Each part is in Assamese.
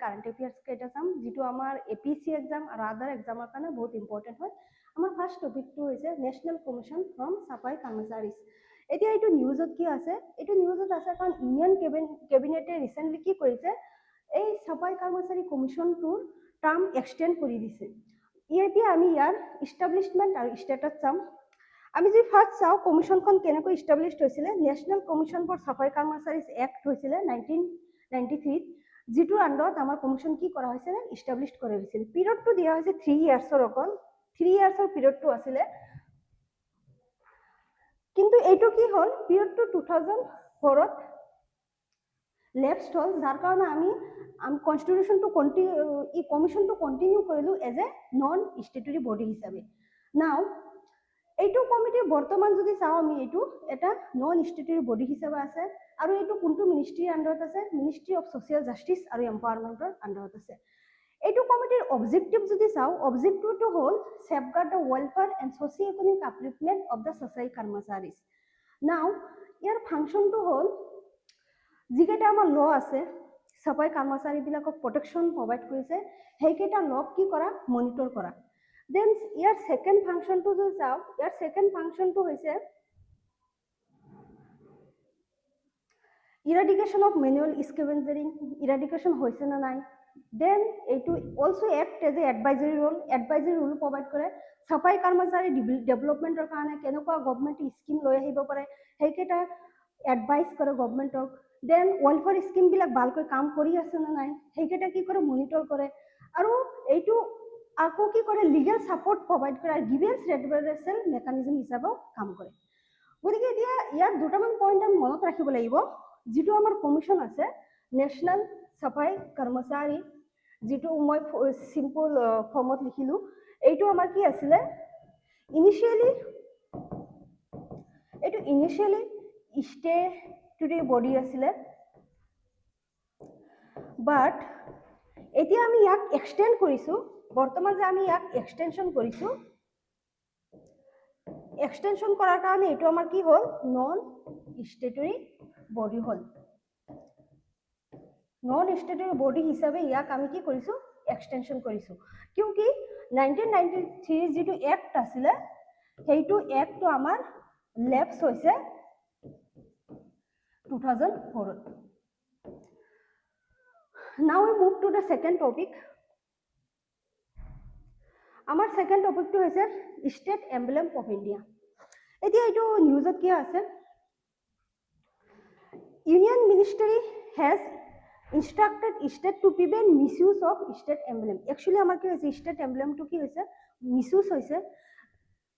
কাৰেন্ট এফেয়াৰ্স কেইটা চাম যেটো আমাৰ এপিএসসি এক্সাম আৰু আদাৰ এক্সামৰ কাৰণে বহুত ইম্পৰ্টেণ্ট হয় আমাৰ ফাৰ্ষ্ট টপিকটো হৈছে নেশ্যনেল কমিশ্যন ফ্ৰম চাফাই কৰ্মচাৰীজ এতিয়া এইটো নিউজত কি আছে এইটো নিউজত আছে কাৰণ ইউনিয়ন কেবিনেটে ৰিসেন্টলি কি কৰিছে এই চাফাই কৰ্মচাৰী কমিশ্যনটোৰ টাৰ্ম এক্সটেন্ড কৰি দিছে এতিয়া আমি ইয়াৰ ইষ্টাব্লিশমেন্ট আৰু ষ্টেটাস চাম আমি যে ফাৰ্স্ট চাও কমিশনখন কেনেকৈ ইষ্টাব্লিশড হৈছিলে নেশ্যনেল কমিশ্যন ফৰ চাফাই কৰ্মচাৰীজ এক্ট হৈছিলে 1993 যেটোৰ আন্ডাৰত আমাৰ কমিশ্যন কি কৰা হৈছিলে ইষ্টাব্লিশড কৰা হৈছিল পিৰিয়ডটো দিয়া হৈছে 3 ইয়াৰ্ছৰ অকল 3 ইয়াৰ্ছৰ পিৰিয়ডটো আছিলে কিন্তু এইটো কি হল পিৰিয়ডটো 2004ত লেপসড হল যাৰ কাৰণে আমি কনস্টিটিউশনটো কমিশ্যনটো কন্টিনিউ কৰিলো এজ এ নন স্টেটুটৰী বডি হিচাপে নাও এইটো কমিটি বৰ্তমান যদি চাও আমি এইটো এটা নন স্টেটুটৰী বডি হিচাপে আছে আৰু এইটো কোনটো মিনিষ্ট্ৰীৰ আন্ডাৰত আছে মিনিষ্ট্ৰী অফ সোশিয়াল জাস্টিস আৰু এম্পাৱাৰমেন্টৰ আন্ডাৰত আছে এইটো কমিটিৰ অবজেক্টিভ যদি চাও অবজেক্টিভটো হল safeguard the welfare and socio economic upliftment of the society কৰ্মচাৰীজ নাও ইয়াৰ ফাংচনটো হল যিকেইটা আমাৰ ল আছে চাফাই কৰ্মচাৰীবিলাকক প্ৰটেকশ্যন প্ৰভাইড কৰিছে সেইকেইটা লক কি কৰা মনিটৰ কৰা দেন ইয়াৰ সেকেন্ড ফাংচনটো যদি চাও ইয়াৰ সেকেন্ড ফাংচনটো হৈছে ইৰাডিকেশ্যন অফ মেনুৱেল স্কেভেঞ্জাৰিং ইৰাডিকেশ্যন হৈছে না নাই দেন এইটো also act as a advisory role provide কৰে চাফাই কৰ্মচাৰী ডেভেলপমেন্টৰ কাৰণে কেনেকুৱা গভৰ্ণমেণ্টে স্কিম লৈ আহিব পাৰে সেইকেইটা এডভাইস কৰে গভৰ্ণমেণ্টক দেন ওয়েলফেয়াৰ স্কিম বিলাক ভালকৈ কাম কৰি আছে না নাই সেইকেইটা কি কৰে মনিটৰ কৰে আৰু এইটো আকৌ কি কৰে লিগেল সাপোৰ্ট প্ৰভাইড কৰে আৰু গ্ৰিভেন্স ৰেডাৰেশন মেকানিজম হিসাবেও কাম কৰে গতিকে এতিয়া ইয়াৰ দুটামান পইণ্ট আমি মনত ৰাখিব লাগিব যেটো আমাৰ কমিশ্যন আছে নেশ্যনেল চাফাই কৰ্মচাৰী যেটো মই সিম্পল ফৰ্মত লিখিলো এইটো আমাৰ কি আছিলে ইনিশিয়ালি স্টেটুটৰী বডি আছিলে বাট এতিয়া আমি ইয়াক এক্সটেন্ড কৰিছো বৰ্তমান যে আমি ইয়াক এক্সটেনশন কৰিছো এক্সটেনশন কৰাৰ কাৰণে এইটো আমাৰ কি হল নন স্টেটুটৰী বডি হল নন স্টেটুটৰী বডি হিচাপে ইয়াক আমি কি কৰিছো এক্সটেনশন কৰিছো কিউকি 1993 যেটো এক্ট আছিলে সেইটো এক্টটো আমাৰ লেপস হৈছে 2004 Now we move to the second topic. Our second topic to is State Emblem of India. Etia etu newsot ki ase Union Ministry has instructed state to prevent misuse of state emblem. Actually amar ki hoise state emblem to ki hoise misuse hoise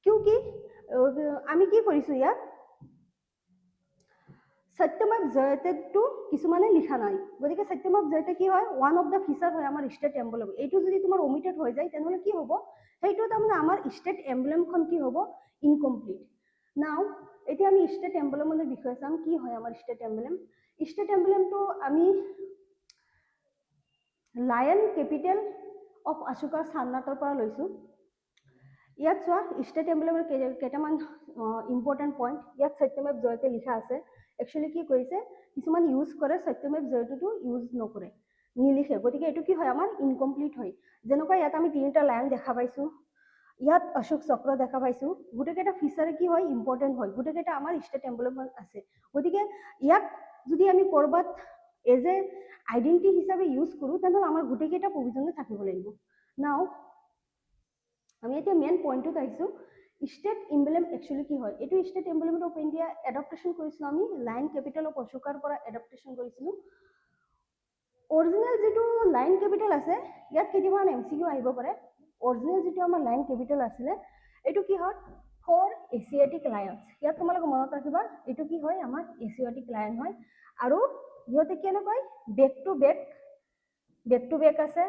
kyunki ami ki korisu ya Satyameva জয়তেটো কিছুমানে লিখা নাই গতিকে সত্যমেৱ জয়তে কি হয় ওয়ান অফ দা ফিচাৰ হয় আমাৰ ষ্টেট এমব্লেম এইটো যদি তোমাৰ ওমিটেড হৈ যায় তেনেহলে কি হ'ব সেইটো তাৰমানে আমাৰ ষ্টেট এমব্লেমখন কি হ'ব ইনকমপ্লিট নাও এতিয়া আমি ষ্টেট এমব্লেমৰ বিষয়ে চাম কি হয় আমাৰ ষ্টেট এমব্লেমটো আমি লায়ন কেপিটেল অফ অশোকাৰ সাৰনাথৰ পৰা লৈছো ইয়াত চোৱা ষ্টেট এমব্লেমৰ কেইটামান ইম্পৰ্টেণ্ট পইণ্ট ইয়াত সত্যমেৱ জয়তে লিখা আছে Actually কি কৰিছে কিছুমান ইউজ কৰে সত্যমেৱ জয়তেটো ইউজ নকৰে নিলিখে গতিকে এটো কি হয় আমাৰ ইনকমপ্লিট হয় যেনেকৈ ইয়াত আমি তিনিটা লাইন দেখা পাইছো ইয়াত অশোক চক্ৰ দেখা পাইছো গুটেকেটা ফিচাৰ কি হয় ইম্পৰ্টেণ্ট হয় গুটেকেটা আমাৰ ষ্টেট এমব্লেমত আছে গতিকে ইয়াক যদি আমি কৰবাত এজ এ আইডেন্টিটি হিচাপে ইউজ কৰো তেনেহলে আমাৰ গুটেকেটা প্ৰভিজনে থাকিব লাগিব নাও আমি এতিয়া মেইন পইণ্টটো আহিছো State emblem actually কি হয় এটো State emblem অফ ইন্ডিয়া এডাপ্টেশন কৰিছিলো আমি লাইন ক্যাপিটাল অফ অশোকাৰ পৰা এডাপ্টেশন কৰিছিলো অৰিজিনাল যেটো লাইন ক্যাপিটাল আছে ইয়াত কিমান এমসিকিউ আহিব পাৰে অৰিজিনাল যেটো আমাৰ লাইন ক্যাপিটাল আছিল এটো কি হয় ফৰ এছিয়াটিক লায়ন্স ইয়াত তোমালোক মনত ৰাখিবা এটো কি হয় আমাৰ এছিয়াটিক লায়ন হয় আৰু ইহতে কেনেকৈ বেক টু বেক আছে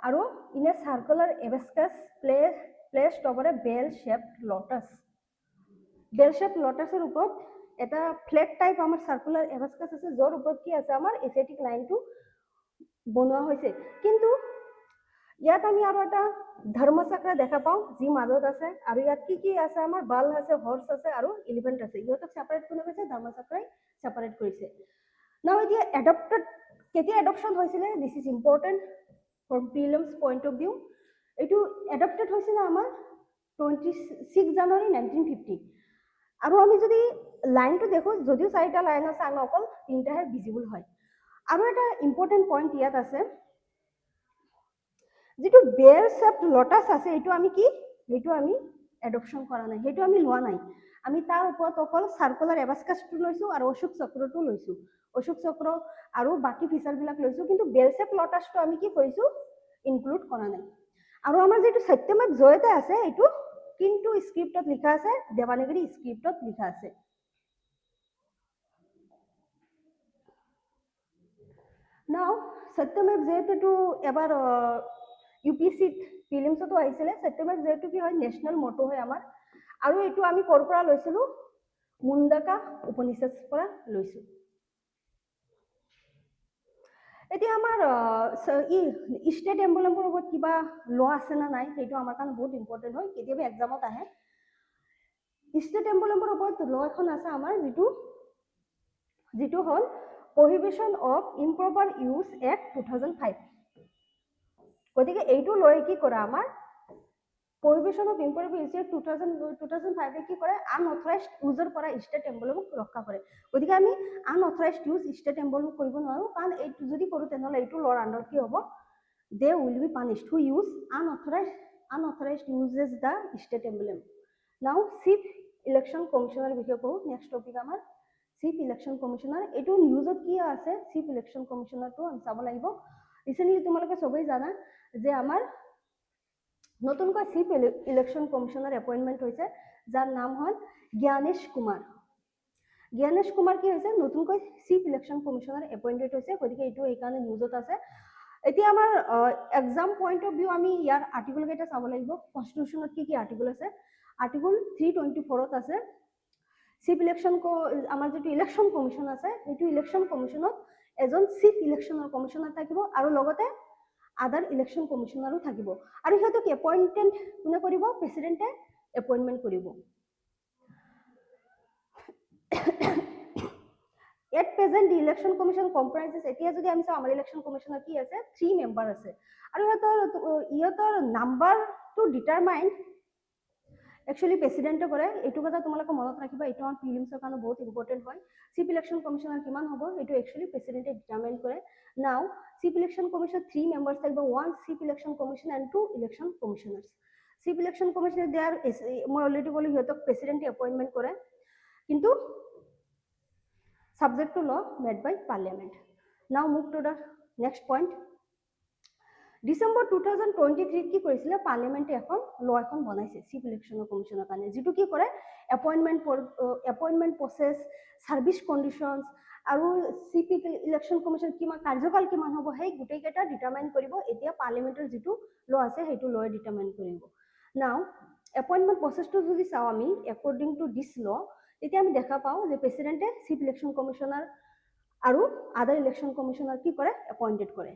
আৰু in a circular abacus placed over a bell-shaped lotus. Bell-shaped lotusৰ ওপৰত এটা ফ্লেট টাইপ আমাৰ সাৰ্কুলাৰ এবেস্কাস আছে যৰ ওপৰত কি আছে আমাৰ এছিয়াটিক লাইনটো বনোৱা হৈছে কিন্তু ইয়াত আমি আৰু এটা ধৰ্মচক্ৰ দেখা পাও যি মাজত আছে আৰু ইয়াত কি আছে আমাৰ বাল আছে হৰ্স আছে আৰু এলিফেন্ট আছে ইহতক সেপাৰেট কোনে কৈছে ধৰ্মচক্ৰই সেপাৰেট কৰিছে নাও এতিয়া এডপ্টেড কেতিয়া এডপশন হৈছিলে this is important from prelims point of view এইটো এডপ্টেড হৈছিলে আমাৰ 26 জানুৱাৰী 1950 আৰু আমি যদি লাইনটো দেখোঁ যদিও 4টা লাইন আছে আমি অকল 3টাহে ভিজিবল হয় আৰু এটা ইম্পৰ্টেণ্ট পইণ্ট ইয়াত আছে যেটো বেৰ শেপড লোটাস আছে এইটো আমি কি এইটো আমি এডপশন কৰা নাই সেইটো আমি লোৱা নাই আমি তাৰ ওপৰত অকল সাৰ্কুলাৰ এবাস্কাছটো লৈছো আৰু অশোক চক্ৰটো লৈছো অশোক চক্ৰ আৰু বাকি ফিচাৰবিলাক লৈছো কিন্তু বেৰ শেপড লোটাসটো আমি কি কৰিছো ইনক্লুড কৰা নাই আৰু আমাৰ যেটো সত্যমেৱ জয়তে আছে এইটো কিন্তু স্ক্ৰিপ্টত লিখা আছে দেৱানাগৰী স্ক্ৰিপ্টত লিখা আছে নাও সত্যমেৱ জয়তেটো এবাৰ ইউপিএসসি প্ৰিলিমছতো আহিছিলে সত্যমেৱ জয়টো কি হয় নেশনাল মটো হয় আমাৰ আৰু এইটো আমি কৰ পৰা লৈছিলো মুণ্ডাকা উপনিষদৰ পৰা লৈছো এতিয়া আমাৰ ষ্টেট এম্বলেমৰ ওপৰত কিবা ল আছে না নাই সেইটো আমাৰ কাৰণে বহুত ইম্পৰ্টেণ্ট হয় কেতিয়াবা এক্সামত আহে ষ্টেট এম্বলেমৰ ওপৰত ল এখন আছে আমাৰ যিটো হ'ল প্ৰহিবিশ্যন অফ ইম্প্ৰপাৰ ইউজ এক্ট 2005 গতিকে এইটো লৈ কি কৰে আমাৰ প্ৰহিবিশ্যন অফ ইম্প্ৰপাৰ ইউজ এক্ট 2005 কি কৰে আনঅথৰাইজড ইউজৰ পৰা ষ্টেট এম্বলেমক ৰক্ষা কৰে গতিকে আমি আনঅথৰাইজড ইউজ ষ্টেট এম্বলেম কৰিব নোৱাৰো কাৰণ এইটো যদি কৰো তেনেহ'লে এইটো লৰ আণ্ডাৰ কি হ'ব they will be punished who use unauthorized uses the state emblem now chief election commissioner বিষয়ে কওঁ next topic আমাৰ chief election commissioner এইটো নিউজত কি আছে chief election commissioner টো আমি চাব লাগিব ৰিসেন্টলি তোমালোকে সবেই জানা যে আমাৰ নতুনকৈ চিফ ইলেকশ্যন কমিশনাৰ এপইণ্টমেণ্ট হৈছে যাৰ নাম হ'ল জ্ঞানেশ কুমাৰ কি হৈছে নতুনকৈ চিফ ইলেকশ্যন কমিশনাৰ এপইণ্টেড হৈছে গতিকে এইটো এইকাৰণে নিউজত আছে এতিয়া আমাৰ এক্সাম পইণ্ট অফ ভিউ আমি ইয়াৰ আৰ্টিকল কেইটা চাব লাগিব কনষ্টিটিউশ্যনত কি আৰ্টিকল আছে আৰ্টিকল 324ত আছে চিফ ইলেকশ্যন আমাৰ যেটো ইলেকশ্যন কমিশন আছে এইটো ইলেকশ্যন কমিশনত এজন চিফ ইলেকশ্যনৰ কমিশনাৰ থাকিব আৰু লগতে আদাৰ ইলেকশ্যন কমিশনাৰো থাকিব আৰু সিহঁতক এপইণ্টমেণ্ট কোনে কৰিব প্ৰেচিডেণ্টে এপইণ্টমেণ্ট কৰিব At present, the election commission comprises এতিয়া যদি আমি চাওঁ আমাৰ ইলেকশ্যন কমিশনৰ কি আছে 3 মেম্বাৰ আছে আৰু ইহঁতৰ নাম্বাৰটো ডিটাৰমাইন একচুয়ালি প্ৰেচিডেণ্টে কৰে এইটো কথা তোমালোকে মনত ৰাখিবা এইটো আমাৰ প্ৰিলিমছৰ কাৰণে বহুত ইম্পৰ্টেণ্ট হয় চিফ ইলেকশ্যন কমিশনাৰ কিমান হ'ব এইটো একচুয়ালি প্ৰেচিডেণ্টে ডিটাৰমাইন কৰে নাও চিফ ইলেকশ্যন কমিশন 3 মেম্বাৰ্ছ থাকিব 1 chief election commission and 2 election commissioners chief election commissioner they are মই অলৰেডি ক'লো সিহঁতক প্ৰেচিডেণ্টে এপইণ্টমেণ্ট কৰে কিন্তু subject to law made by parliament now move to the next point December 2023 কি কৰিছিল পাৰ্লিমেন্টে এখন ল এখন বনাইছে চিফ ইলেকশ্যন কমিশনৰ কাৰণে যেটো কি কৰে এপইণ্টমেণ্ট প্ৰসেস সাৰ্ভিস কন্ডিশনস আৰু চিফ ইলেকশ্যন কমিশন কিমান কাৰ্যকাল কিমান হ'ব সেই গুটেই কেইটা ডিটাৰমাইন কৰিব এতিয়া পাৰ্লিমেন্টৰ যেটো ল আছে সেইটো লয়ে ডিটাৰমাইন কৰিব নাও এপইণ্টমেণ্ট প্ৰসেসটো যদি চাওঁ আমি একৰ্ডিং টু দিস ল এতিয়া আমি দেখা পাওঁ যে প্ৰেচিডেণ্টে চিফ ইলেকশ্যন কমিশনাৰ আৰু আদাৰ ইলেকশ্যন কমিশনাৰ কি কৰে এপইণ্টেড কৰে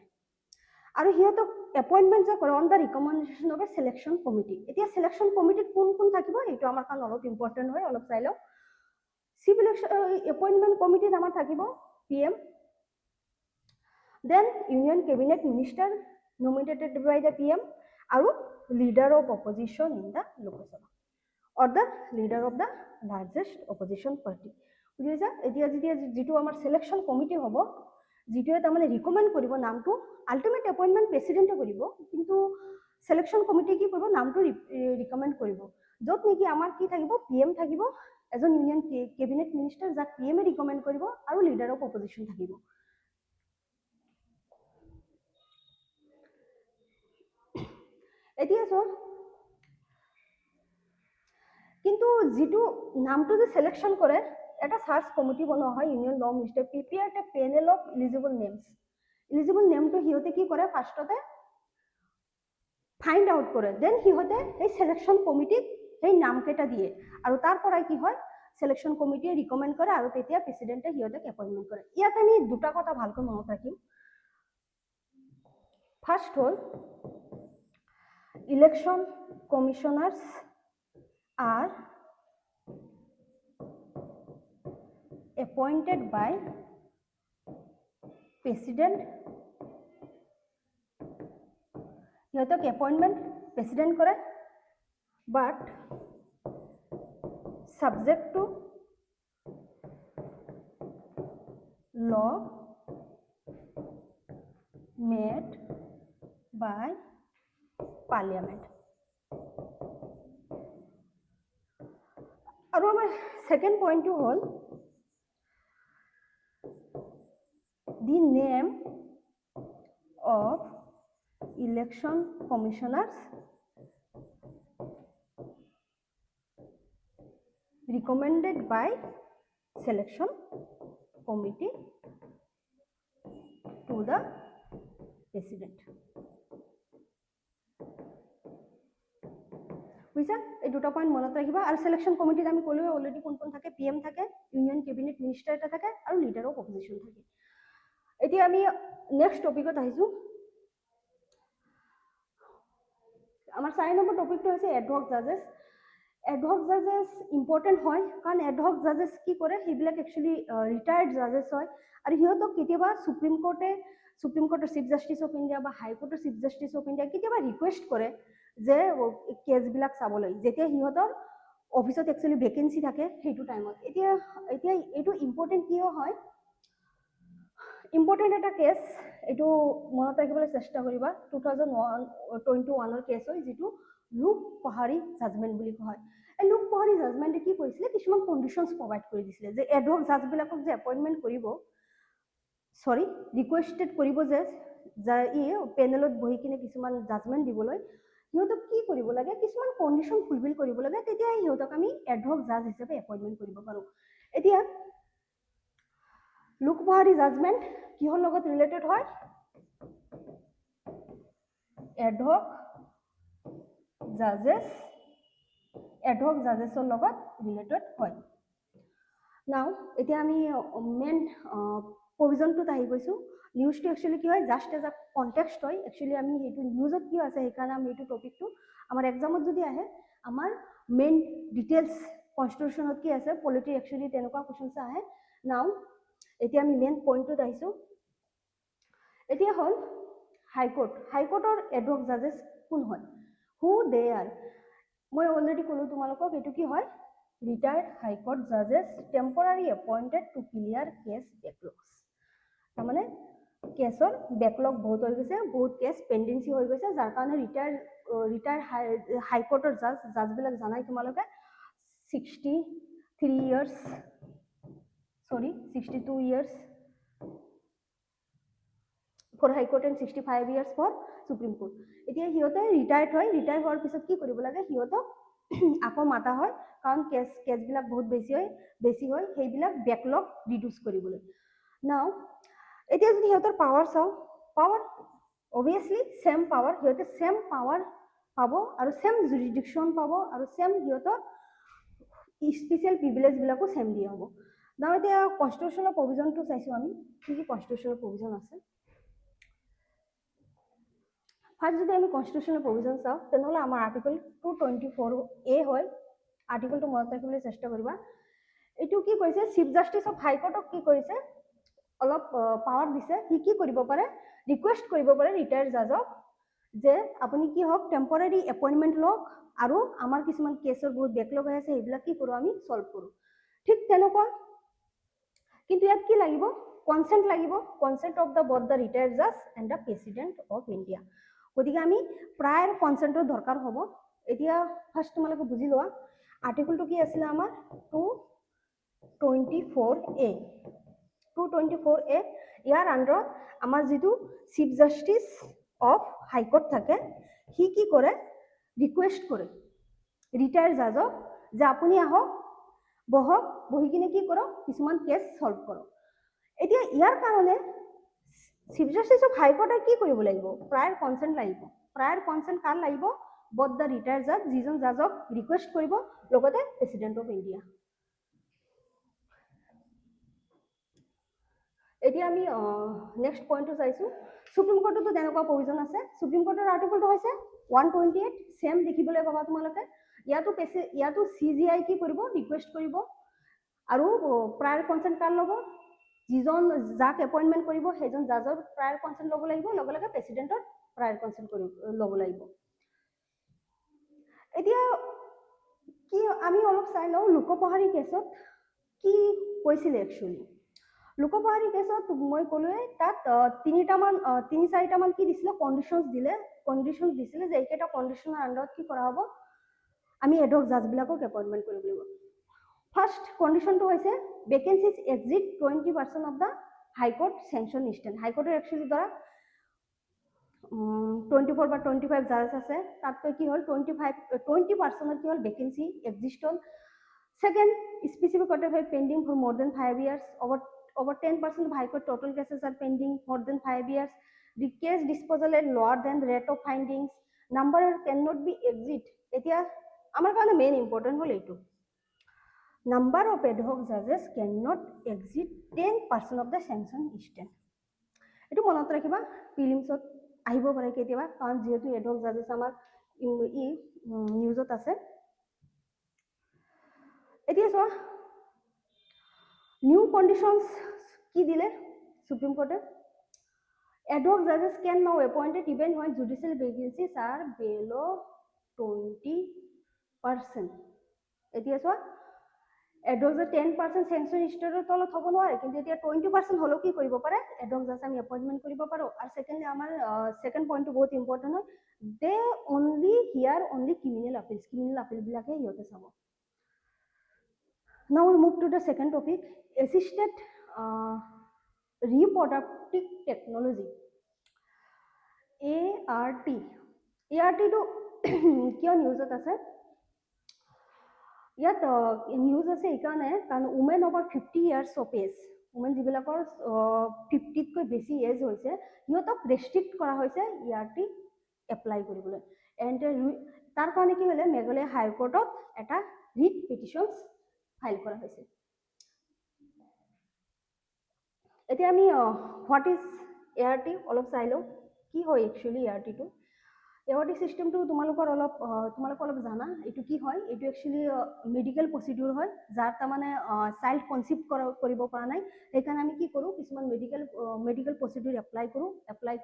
আৰু হিহঁতক এপইণ্টমেণ্ট যে কৰে on the recommendation of a selection committee এতিয়া সিলেকশ্যন কমিটিত কোন কোন থাকিব এইটো আমাৰ কাৰণে অলপ ইম্পৰ্টেণ্ট হয় অলপ চাই লওঁ চিফ ইলেকশ্যন এপইণ্টমেণ্ট কমিটিত আমাৰ থাকিব PM then union cabinet minister nominated by the PM আৰু leader of opposition in the Lok Sabha or the leader of the largest opposition party বুঝিছা এতিয়া যেটো আমাৰ সিলেকশ্যন কমিটি হ'ব যেটো এটা মানে ৰিকমেন্ড কৰিব নামটো আল্টিমেট এপইণ্টমেণ্ট প্ৰেচিডেণ্টে কৰিব কিন্তু সিলেকশ্যন কমিটি কি কৰিব নামটো ৰিকমেন্ড কৰিব যত নেকি আমাৰ কি থাকিব পিএম থাকিব এজন ইউনিয়ন কেবিনেট মিনিষ্টাৰ যাক পিএমে ৰিকমেন্ড কৰিব আৰু লিডাৰ অফ অপজিশ্যন থাকিব এতিয়া চোৱা কিন্তু যেটো নামটো যে সিলেকশ্যন কৰে এটা সাৰ্চ কমিটি বনোৱা হয় union law minister prepare a panel of eligible নেমটো হিহঁতে কি কৰে ফাৰ্ষ্টতে ফাইন্ড আউট কৰে দেন হিহঁতে এই সিলেকশ্যন কমিটিত এই নামকেইটা দিয়ে আৰু তাৰ পৰাই কি হয় সিলেকশ্যন কমিটিয়ে ৰিকমেন্ড কৰে আৰু তেতিয়া প্ৰেচিডেণ্টে হিহঁতক এপইণ্টমেণ্ট কৰে ইয়াত আমি দুটা কথা ভালকৈ মনত ৰাখিম ফাৰ্ষ্ট হ'ল election commissioners are appointed by president সিহঁতক এপইণ্টমেণ্ট প্ৰেচিডেণ্ট কৰে, but subject to law made by parliament. আৰু আমাৰ second point to হ'ল the name of election commissioners recommended by selection committee to the president. বুঝছা, এই দুটা পইণ্ট মনত ৰাখিবা। আৰু সিলেকশন কমিটিত আমি ক'লোৱে অলৰেডি কোন কোন থাকে, PM থাকে, ইউনিয়ন কেবিনেট মিনিষ্টাৰ এটা থাকে, আৰু লিডাৰ অফ অপজিশ্যন থাকে। এতিয়া আমি নেক্সট টপিকত আহিছোঁ। আমাৰ 4 নম্বৰ টপিকটো হৈছে এডহক জাজেছ। এডহক জাজেছ ইম্পৰ্টেণ্ট হয়, কাৰণ এডহক জাজেছ কি কৰে, সেইবিলাক একচুৱেলি ৰিটায়াৰ্ড জাজেছ হয়, আৰু সিহঁতক কেতিয়াবা সুপ্ৰিম কোৰ্টৰ চিফ জাষ্টিছ অফ ইণ্ডিয়া বা হাইকোৰ্টৰ চিফ জাষ্টিছ অফ ইণ্ডিয়া কেতিয়াবা ৰিকুৱেষ্ট কৰে যে কেছবিলাক চাবলৈ, যেতিয়া সিহঁতৰ অফিচত একচুৱেলি ভেকেঞ্চি থাকে সেইটো টাইমত। এতিয়া এইটো ইম্পৰ্টেণ্ট কিয় হয়, ইম্পৰ্টেণ্ট এটা কেছ, এইটো মনত ৰাখিবলৈ চেষ্টা কৰিবা। 2021 কেছ হয়, যিটো লোক পাহাৰী জাজমেণ্ট বুলি কোৱা হয়। এই লোক পাহাৰী জাজমেণ্টে কি কৰিছিলে, কিছুমান কণ্ডিশ্যনছ প্ৰভাইড কৰি দিছিলে যে এডহক জাজবিলাকক যে এপইণ্টমেণ্ট কৰিব, ৰিকুৱেষ্টেড কৰিব যে পেনেলত বহি কিনে কিছুমান জাজমেণ্ট দিবলৈ, সিহঁতক কি কৰিব লাগে, কিছুমান কণ্ডিশ্যন ফুলফিল কৰিব লাগে, তেতিয়া সিহঁতক আমি এডহক জাজ হিচাপে এপইণ্টমেণ্ট কৰিব পাৰোঁ। এতিয়া লোক পাহাৰী জাজমেণ্ট কিহৰ লগত ৰিলেটেড হয়, এডহক জাজেছৰ লগত ৰিলেটেড হয়। নাও এতিয়া আমি মেইন প্ৰভিজনটোত আহি গৈছোঁ। নিউজটো একচুৱেলি কি হয়, জাষ্ট এজ আ কণ্টেক্সট হয়। একচুৱেলি আমি এইটো নিউজত কি আছে, সেইকাৰণে আমি এইটো টপিকটো আমাৰ এক্সামত যদি আহে, আমাৰ মেইন ডিটেইলছ কনষ্টিটিউশ্যনত কি আছে, পলিটি একচুৱেলি তেনেকুৱা কুৱেশ্যনছ আহে। নাও এতিয়া আমি মেইন পইণ্টটোত আহিছোঁ। এতিয়া হ'ল হাইকোৰ্টৰ এডহক জাজেছ কোন হয়, হু দে আৰ। মই অলৰেডি ক'লোঁ তোমালোকক, এইটো কি হয়, ৰিটায়াৰ্ড হাইকোৰ্ট জাজেছ temporary appointed to clear case backlogs. তাৰমানে কেছৰ বেকলগ বহুত হৈ গৈছে, বহুত কেছ পেণ্ডেঞ্চি হৈ গৈছে, যাৰ কাৰণে ৰিটায়াৰ্ড হাইকোৰ্টৰ জাজবিলাক জানাই তোমালোকে 62 years for High Court and 65 years for Supreme Court. এতিয়া সিহঁতে ৰিটায়াৰ্ড হোৱাৰ পিছত কি কৰিব লাগে, সিহঁতক আকৌ মাতা হয়, কাৰণ কেছবিলাক বহুত বেছি হয়, সেইবিলাক বেকলগ ৰিডিউচ কৰিবলৈ। নাও এতিয়া যদি সিহঁতৰ পাৱাৰ চাওঁ, পাৱাৰ অবভিয়াছলি চেম পাৱাৰ, সিহঁতে চেম পাৱাৰ পাব, আৰু চেম জুৰিডিকশ্যন পাব, আৰু চেম সিহঁতৰ স্পেচিয়েল প্ৰিভিলেজবিলাকো চেম দিয়া হ'ব। নাও এতিয়া কনষ্টিটিউশ্যনৰ প্ৰভিজনটো চাইছোঁ আমি, কি কি কনষ্টিটিউশ্যনৰ প্ৰভিজন আছে। ফাৰ্ষ্ট যদি আমি কনষ্টিটিউশ্যনৰ প্ৰভিজন চাওঁ, তেনেহ'লে আমাৰ আৰ্টিকল 224A হয়। আৰ্টিকলটো মনত ৰাখিবলৈ চেষ্টা কৰিবা। এইটো কি কৰিছে, চিফ জাষ্টিছ অফ হাইকোৰ্টক কি কৰিছে, অলপ পাৱাৰ দিছে। সি কি কৰিব পাৰে, ৰিকুৱেষ্ট কৰিব পাৰে ৰিটায়াৰ্ড জাজক যে আপুনি কি হওক, টেম্পৰাৰী এপইণ্টমেণ্ট লওক, আৰু আমাৰ কিছুমান কেছৰ বহুত বেকলগ হৈ আছে, সেইবিলাক কি কৰোঁ, আমি ছল্ভ কৰোঁ। ঠিক তেনেকুৱা, কিন্তু ইয়াত কি লাগিব, কনচেণ্ট লাগিব, consent of both the retired জাজ and the president of India. গতিকে আমি প্ৰায়ৰ কনচেণ্টৰ দৰকাৰ হ'ব। এতিয়া ফাৰ্ষ্ট তোমালোকে বুজি লোৱা, আৰ্টিকলটো কি আছিলে আমাৰ 224A। ইয়াৰ আণ্ডাৰত আমাৰ যিটো চিফ জাষ্টিছ অফ হাইকোৰ্ট থাকে, সি কি কৰে, ৰিকুৱেষ্ট কৰে ৰিটায়াৰ্ড জাজক যে আপুনি আহক, বহক, বহি কিনে কি কৰক, কিছুমান কেছ ছল্ভ কৰক। এতিয়া ইয়াৰ কাৰণে চিফ জাষ্টিছ অফ হাইকোৰ্টে কি কৰিব লাগিব, প্ৰায়ৰ কনচেণ্ট লাগিব। প্ৰায়ৰ কনচেণ্ট কাৰ লাগিব, বথ দ্য ৰিটায়াৰ্ড জাজ, যিজন জাজক ৰিকুৱেষ্ট কৰিব, লগতে প্ৰেচিডেণ্ট অফ ইণ্ডিয়া। এতিয়া আমি নেক্সট পইণ্টটো চাইছোঁ। সুপ্ৰিম কোৰ্টতো তেনেকুৱা প্ৰভিজন আছে। সুপ্ৰিম কোৰ্টৰ আৰ্টিকলটো হৈছে 128, চেম দেখিবলৈ পাবা তোমালোকে। ইয়াতো CJI কি কৰিব, ৰিকুৱেষ্ট কৰিব, আৰু প্ৰায়ৰ কনচেণ্ট কাৰ ল'ব, যিজন যাক এপইণ্টমেণ্ট কৰিব সেইজন জাজৰ প্ৰায়ৰ কনচেণ্ট ল'ব লাগিব, লগে লগে প্ৰেচিডেণ্টৰ প্ৰায়ৰ কনচেন্ট ল'ব লাগিব। এতিয়া কি আমি অলপ চাই লওঁ লোকপ্ৰহাৰী কেছত কি কৈছিলে একচুৱেলি। লোকপ্ৰহাৰী কেছত মই ক'লোৱে তাত তিনি চাৰিটামান কি দিছিলে কণ্ডিশ্যনছ দিছিলে যে এইকেইটা কণ্ডিশ্যনৰ আণ্ডাৰত কি কৰা হ'ব আমি এডহক জাজবিলাকক এপইণ্টমেণ্ট কৰিব লাগিব। ফাৰ্ষ্ট কণ্ডিশ্যনটো হৈছে vacancies exit 20% of the high court sanction instant. হাইকোৰ্টৰ একচুৱেলি ধৰা 24 বা 25 জাজ আছে, তাতকৈ কি হ'ল 20% কি হ'ল ভেকেঞ্চি এক্সিষ্ট হ'ল। Second, specific court have pending for more than 5 years. Over 10% of High Court total cases are pending more than 5 years. The case disposal is lower than the rate of findings. Number cannot be exit. এতিয়া আমাৰ কাৰণে মেইন ইম্পৰ্টেণ্ট হ'ল এইটো number of ad hoc judges cannot exceed 10% of the sanction extent. এইটো মনত ৰাখিবা প্ৰিলিমছত আহিব পাৰে কেতিয়াবা, কাৰণ যিহেতু ad hoc judges আমাৰ নিউজত আছে। এতিয়া চোৱা নিউ কণ্ডিশ্যনছ কি দিলে supreme কোৰ্টে। Ad hoc judges can now appointed even when judicial vacancies are below 20%. এতিয়া চোৱা ad hoc 10% sanction ষ্টেটৰ তলত হ'ব নোৱাৰে, কিন্তু এতিয়া 20% হ'লেও কি কৰিব পাৰে ad hoc judge আমি এপইণ্টমেণ্ট কৰিব পাৰোঁ। আৰু ছেকেণ্ডলি আমাৰ ছেকেণ্ড পইণ্টটো বহুত ইম্পৰ্টেণ্ট হয়, they only hear only criminal আপিলবিলাকে সিহঁতে চাব। Now we move to the second topic, assisted reproductive technology, ART. ART টো কিয় নিউজত আছে? ইয়াত নিউজ আছে এইকাৰণে কাৰণ women over 50 years of age, women যিবিলাকৰ 50তকৈ বেছি এজ হৈছে সিহঁতক ৰেষ্ট্ৰিক্ট কৰা হৈছে ART এপ্লাই কৰিবলৈ। এণ্ড তাৰ কাৰণে কি হ'লে মেঘালয় হাইকোৰ্টত এটা ৰিট পিটিশ্যনছ ফাইল কৰা হৈছে। এতিয়া আমি হোৱাট ইজ ART অলপ চাই লওঁ, কি হয় একচুৱেলি ARTটো। ART চিষ্টেমটো তোমালোকৰ অলপ জানা, এইটো কি হয়, এইটো একচুৱেলি মেডিকেল প্ৰচিডিউৰ হয়, যাৰ তাৰমানে চাইল্ড কনচিভ কৰিব পৰা নাই, সেইকাৰণে আমি কি কৰোঁ কিছুমান মেডিকেল প্ৰচিডিউৰ এপ্লাই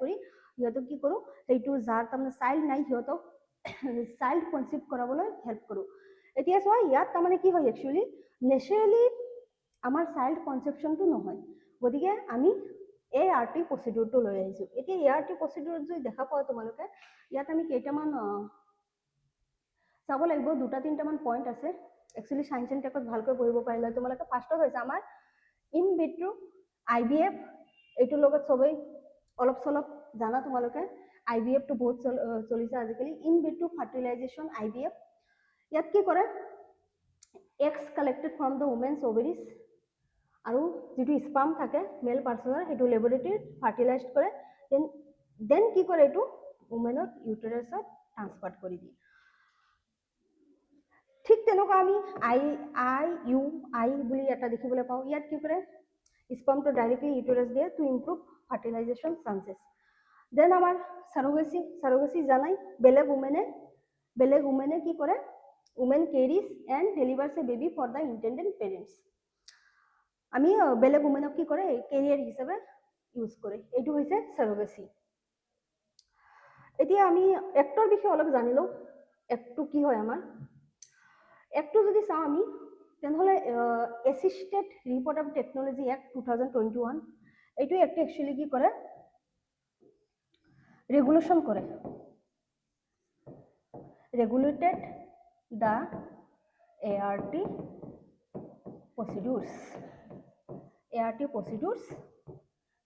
কৰি সিহঁতক কি কৰোঁ, সেইটো যাৰ তাৰমানে চাইল্ড নাই সিহঁতক চাইল্ড কনচিভ কৰাবলৈ হেল্প কৰোঁ। এতিয়া চোৱা ইয়াত তাৰমানে কি হয় একচুৱেলি নেচাৰেলি আমাৰ চাইল্ড কনচেপশ্যনটো নহয়, গতিকে আমি ART প্ৰচিডিউৰটো লৈ আহিছোঁ। এতিয়া ART প্ৰচিডিউৰত যদি দেখা পোৱা তোমালোকে ইয়াত আমি কেইটামান চাব লাগিব, 2-3টামান পইণ্ট আছে। একচুৱেলি চায়েন্স এণ্ড টেকত ভালকৈ পঢ়িব পাৰিলে তোমালোকে ফাৰ্ষ্টত হৈছে আমাৰ ইন ভিট্ৰো IVF, এইটোৰ লগত চবেই অলপ চলপ জানা তোমালোকে। IVFটো বহুত চলিছে আজিকালি। ইন ভিট্ৰো ফাৰ্টিলাইজেশ্যন IVF, ইয়াত কি কৰে eggs collected from the women's ovaries আৰু যিটো স্পাৰ্ম থাকে মেল পাৰ্চনৰ সেইটো লেবৰেটৰীত ফাৰ্টিলাইজ কৰে, দেন কি কৰে এইটো উমেনৰ ইউটেৰাছত ট্ৰান্সফাৰ কৰি দিয়ে। ঠিক তেনেকুৱা আমি IUI বুলি এটা দেখিবলৈ পাওঁ। ইয়াত কি কৰে স্পাৰ্মটো ডাইৰেক্টলি ইউটেৰাছ দিয়ে to improve fertilisation chances. Then আমাৰ চাৰগেচি জানাই, বেলেগ উমেনে কি কৰে, women carries and delivers a baby for the intended parents. আমি বেলেগ উমেনক কি কৰে কেৰিয়াৰ হিচাপে ইউজ কৰে, এইটো হৈছে চাৰগেচি। এতিয়া আমি এক্টৰ বিষয়ে অলপ জানি লওঁ, এক্টটো কি হয় আমাৰ। এক্টটো যদি চাওঁ আমি তেনেহ'লে এছিষ্টেড ৰিপ্ৰডাক্টিভ টেকনলজি এক্ট 2021, এইটো এক্টে একচুৱেলি কি কৰে ৰেগুলেশ্যন কৰে, ৰেগুলেটেড দ্য ART প্ৰচিডিউৰ্ছ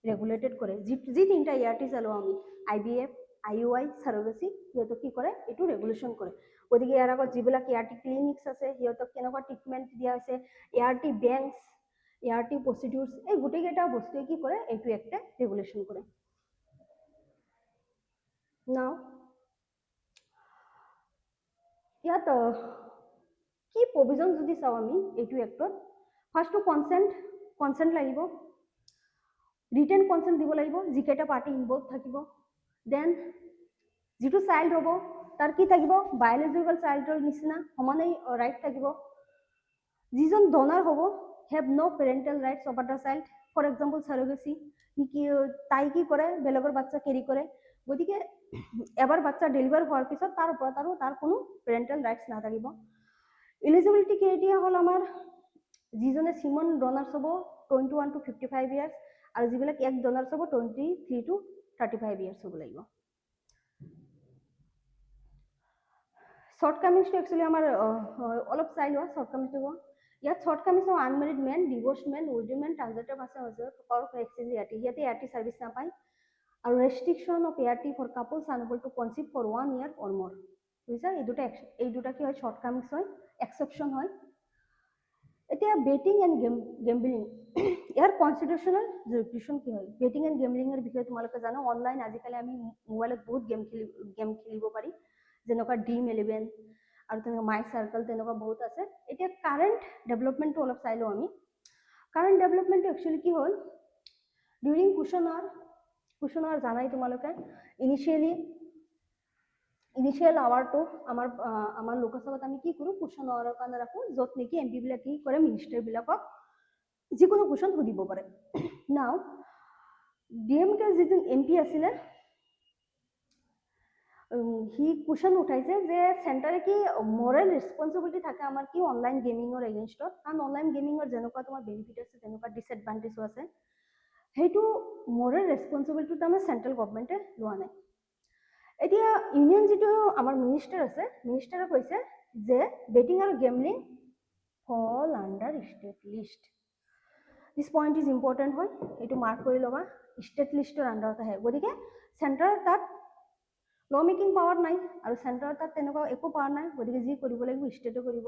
ৰেগুলেটেড কৰে। যি তিনিটা ART চালো আমি IVF, IUI, চাৰগেচি, সিহঁতক কি কৰে এইটো ৰেগুলেশ্যন কৰে। গতিকে ইয়াৰ আগত যিবিলাক ART ক্লিনিক্স আছে সিহঁতক কেনেকুৱা ট্ৰিটমেণ্ট দিয়া হৈছে, ART বেংকছ, ART প্ৰচিডিউৰ্ছ, এই গোটেইকেইটা বস্তুৱে কি কৰে এইটো এক্টে ৰেগুলেশ্যন কৰে। নাও ইয়াত কি প্ৰভিজন যদি চাওঁ আমি এইটো এক্টত, ফাৰ্ষ্টটো কনচেণ্ট লাগিব, ৰিটেন কনচেণ্ট দিব লাগিব, যিকেইটা পাৰ্টি ইনভলভ থাকিব। দেন যিটো চাইল্ড হ'ব তাৰ কি থাকিব বায়'লজিকেল চাইল্ডৰ নিচিনা সমানেই ৰাইট থাকিব। যিজন ডনাৰ হ'ব have no' parental rights over the child. For example surrogacy, তাই কি কৰে বেলেগৰ বাচ্চা কেৰি কৰে, গতিকে এবাৰ বাচ্চা ডেলিভাৰ হোৱাৰ পিছত তাৰ ওপৰত আৰু তাৰ কোনো পেৰেণ্টেল ৰাইটছ নাথাকিব। এলিজিবিলিটি ক্ৰাইটেৰিয়া হ'ল আমাৰ যিজনে চিমন ডনাৰ্ছ হ'ব 21 to 55 ইয়াৰ্ছ আৰু যিবিলাক এগ ডনাৰ্ছ হ'ব 23 to 35 ইয়াৰ্ছ হ'ব লাগিব। শ্বৰ্টকামিংছটো একচুৱেলি আমাৰ অলপ চাই লোৱা শ্বৰ্টকামিংছটো কোৱা। ইয়াত shortcomings unmarried men, divorce men, widow men, transgender আছে ইয়াতে এআৰটি ছাৰ্ভিচ নাপায়। আৰু restriction of ART for couples unable to conceive for 1 year or more. বুজিছা, এই দুটা কি হয় শ্বৰ্টকামিংছ হয়, এক্সেপশ্যন হয়। এতিয়া batting and gambling year constitutional জুৰিডিকশ্যন কি হয়? বেটিং এণ্ড গেম্বলিঙৰ বিষয়ে তোমালোকে জানো। অনলাইন আজিকালি আমি মোবাইলত বহুত গেম খেলিব পাৰি, যেনেকুৱা Dream11 আৰু তেনেকুৱা মাই চাৰ্কল, তেনেকুৱা বহুত আছে। এতিয়া কাৰেণ্ট ডেভেলপমেণ্টটো অলপ চাই লওঁ আমি। কাৰেণ্ট ডেভেলপমেণ্টটো একচুৱেলি কি হ'ল, ডিউৰিং কুশ্যনৰ জানাই তোমালোকে ইনিচিয়েল আৱাৰটো আমাৰ লোকসভাত আমি কি কৰোঁ, কুশ্যন আৱাৰৰ কাৰণে ৰাখোঁ, য'ত নেকি এম পিবিলাক কি কৰে, মিনিষ্টাৰবিলাকক যিকোনো কুশ্যন সুধিব পাৰে। নাও DMK যিটো MP আছিলে, সি কুশ্যন উঠাইছে যে চেণ্টাৰে কি মৰেল ৰেছপঞ্চিবিলিটি থাকে আমাৰ কি অনলাইন গেমিঙৰ এগেইনষ্টত। কাৰণ অনলাইন গেমিঙৰ যেনেকুৱা তোমাৰ বেনিফিট আছে তেনেকুৱা ডিছএডভান্টেজো আছে। সেইটো মৰেল ৰেছপঞ্চিবিলিটিটো তাৰমানে চেণ্ট্ৰেল গভৰ্ণমেণ্টে লোৱা নাই। এতিয়া ইউনিয়ন যিটো আমাৰ মিনিষ্টাৰ আছে, মিনিষ্টাৰে কৈছে যে বেটিং আৰু গেমলিং ফল under state list. This point is important হয়, এইটো মাৰ্ক কৰি ল'বা, ষ্টেট লিষ্টৰ আণ্ডাৰত আহে। গতিকে চেণ্টাৰৰ তাত ল মেকিং পাৱাৰ নাই আৰু চেণ্টাৰৰ তাত তেনেকুৱা একো পাৱাৰ নাই, গতিকে যি কৰিব লাগিব ষ্টেটে কৰিব।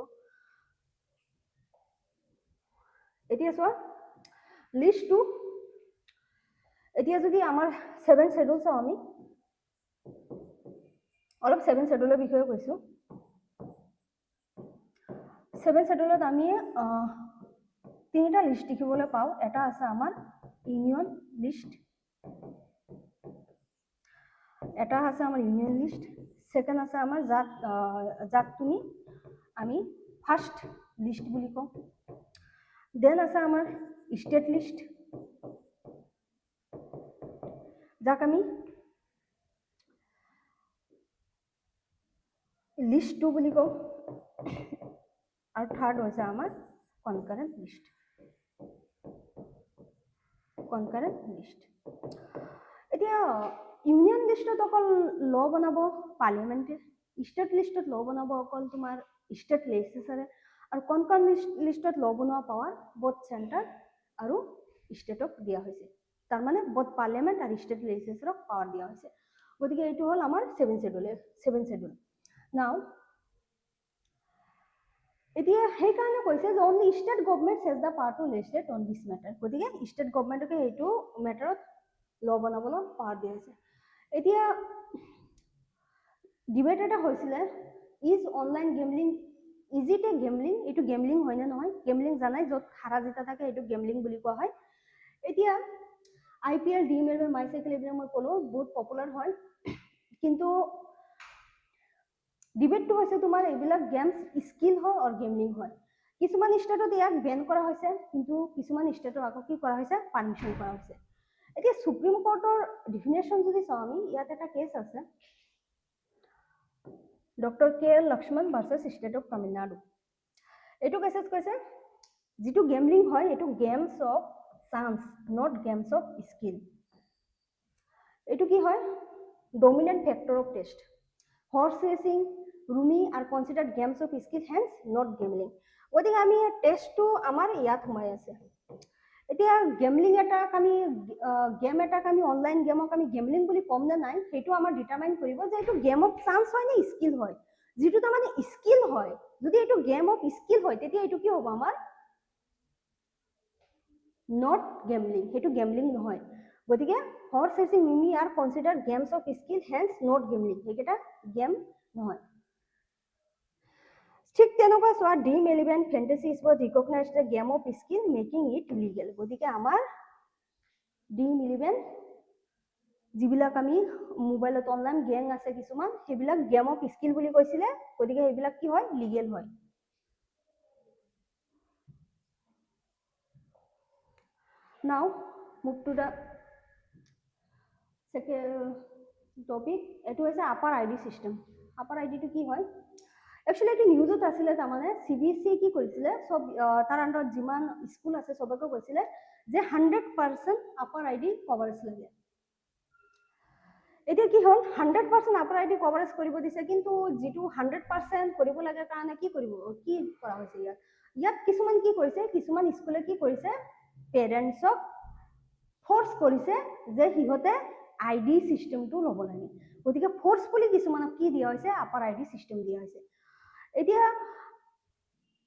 এতিয়া চোৱা লিষ্টটো, এতিয়া যদি আমাৰ 7 শ্বেডিউল চাওঁ আমি, অলপ 7 শ্বেডিউলৰ বিষয়ে কৈছোঁ। 7 শ্বেডিউলত আমি 3টা লিষ্ট দেখিবলৈ পাওঁ। এটা আছে আমাৰ ইউনিয়ন লিষ্ট, এটা আছে আমাৰ ইউনিয়ন লিষ্ট, সেকেন্ড আছে আমাৰ যাক আমি ফাৰ্ষ্ট লিষ্ট বুলি কওঁ। দেন আছে আমাৰ ষ্টেট লিষ্ট, যাক আমি লিষ্ট 2 বুলি কওঁ। আৰু থাৰ্ড হৈছে আমাৰ কনকাৰেণ্ট লিষ্ট। এতিয়া ইউনিয়ন লিষ্টত অকল ল বনাব পাৰ্লিয়ামেণ্টে, ষ্টেট লিষ্টত ল বনাব অকল তোমাৰ ষ্টেট লেজিছলেচাৰে, আৰু কনকাৰেণ্ট লিষ্টত ল বনোৱা পাৱাৰ বোথ চেণ্টাৰ আৰু ষ্টেটক দিয়া হৈছে। তাৰমানে বোথ পাৰ্লিয়ামেণ্ট আৰু ষ্টেট লেজিছলেচাৰক পাৱাৰ দিয়া হৈছে। গতিকে এইটো হ'ল আমাৰ 7 শ্বেডিউল। নাও এতিয়া সেইকাৰণে কৈছে যে only state government has the power to legislate on this matter. গতিকে ষ্টেট গভৰ্ণমেণ্টকে সেইটো মেটাৰত ল বনাবলৈ পাৱাৰ দিয়া হৈছে। এতিয়া ডিবেট এটা হৈছিলে, is online gambling is it a gambling? এইটো গেমলিং হয় নে নহয়? গেমলিং জানাই য'ত হাৰা জিতা থাকে এইটো গেমলিং বুলি কোৱা হয়। এতিয়া IPL, Dream11, মাই চাইকেল এইবিলাক মই ক'লো বহুত পপুলাৰ হয়, কিন্তু ডিবেটটো হৈছে তোমাৰ এইবিলাক গেমছ স্কিল হয় আৰু গেমলিং হয়। কিছুমান ষ্টেটত ইয়াক বেন কৰা হৈছে, কিন্তু কিছুমান ষ্টেটত আকৌ কি কৰা হৈছে, পাৰ্মিশ্যন কৰা হৈছে। এতিয়া সুপ্ৰিম কোৰ্টৰ ডিফিনেশ্যন যদি চাওঁ আমি, ইয়াত এটা কেছ আছে, doctor KL Lakshman versus state of Tamil Nadu. এইটো কেছত কৈছে যিটো গেমলিং হয় এইটো games of chance, not games of skill. এইটো কি হয়, dominant factor of test. Horse racing, rummy are considered games of skill, hence not gambling. গতিকে আমি টেষ্টটো আমাৰ ইয়াত সোমাই আছে। এতিয়া গেমলিং এটাক আমি গেম এটাক আমি অনলাইন গেমক আমি গেমলিং বুলি ক'ম নে নাই, সেইটো আমাৰ ডিটাৰমাইন কৰিব যে এইটো গেম অফ চান্স হয় নে স্কিল হয়। যিটো তাৰমানে স্কিল হয়, যদি এইটো গেম অফ স্কিল হয় তেতিয়া এইটো কি হ'ব আমাৰ নট গেমলিং, সেইটো গেমলিং নহয়। গতিকে horse racing, rummy are considered games of skill, hence not gambling, সেইকেইটা গেম নহয়। ঠিক তেনেকুৱা চোৱা Dream11 fantasy sports recognised a game of skill making it legal. গতিকে আমাৰ Dream11 যিবিলাক আমি মোবাইলত অনলাইন গেম আছে কিছুমান, সেইবিলাক গেম অফ স্কিল বুলি কৈছিলে, গতিকে সেইবিলাক কি হয়, লিগেল হয়। Now move to the topic এইটো হৈছে আপাৰ আইডি চিষ্টেম। আপাৰ আইডিটো কি হয়, একচুৱেলি এইটো নিউজত আছিলে, তাৰমানে CBSE কি কৰিছিলে, চব তাৰ আণ্ডাৰত যিমান স্কুল আছে চবকে কৈছিলে যে 100% আপাৰ আইডি কভাৰেজ লাগে। এতিয়া কি হ'ল, 100% আপাৰ আইডি কভাৰেজ কৰিব দিছে, কিন্তু যিটো 100% কৰিব লাগে কাৰণে কি কৰা হৈছে ইয়াত কিছুমান কি কৰিছে, কিছুমান স্কুলে কি কৰিছে, পেৰেণ্টছক ফ'ৰ্চ কৰিছে যে সিহঁতে আইডি চিষ্টেমটো ল'ব লাগে। গতিকে ফ'ৰ্চফুলি কিছুমানক কি দিয়া হৈছে, আপাৰ আইডি চিষ্টেম দিয়া হৈছে। এতিয়া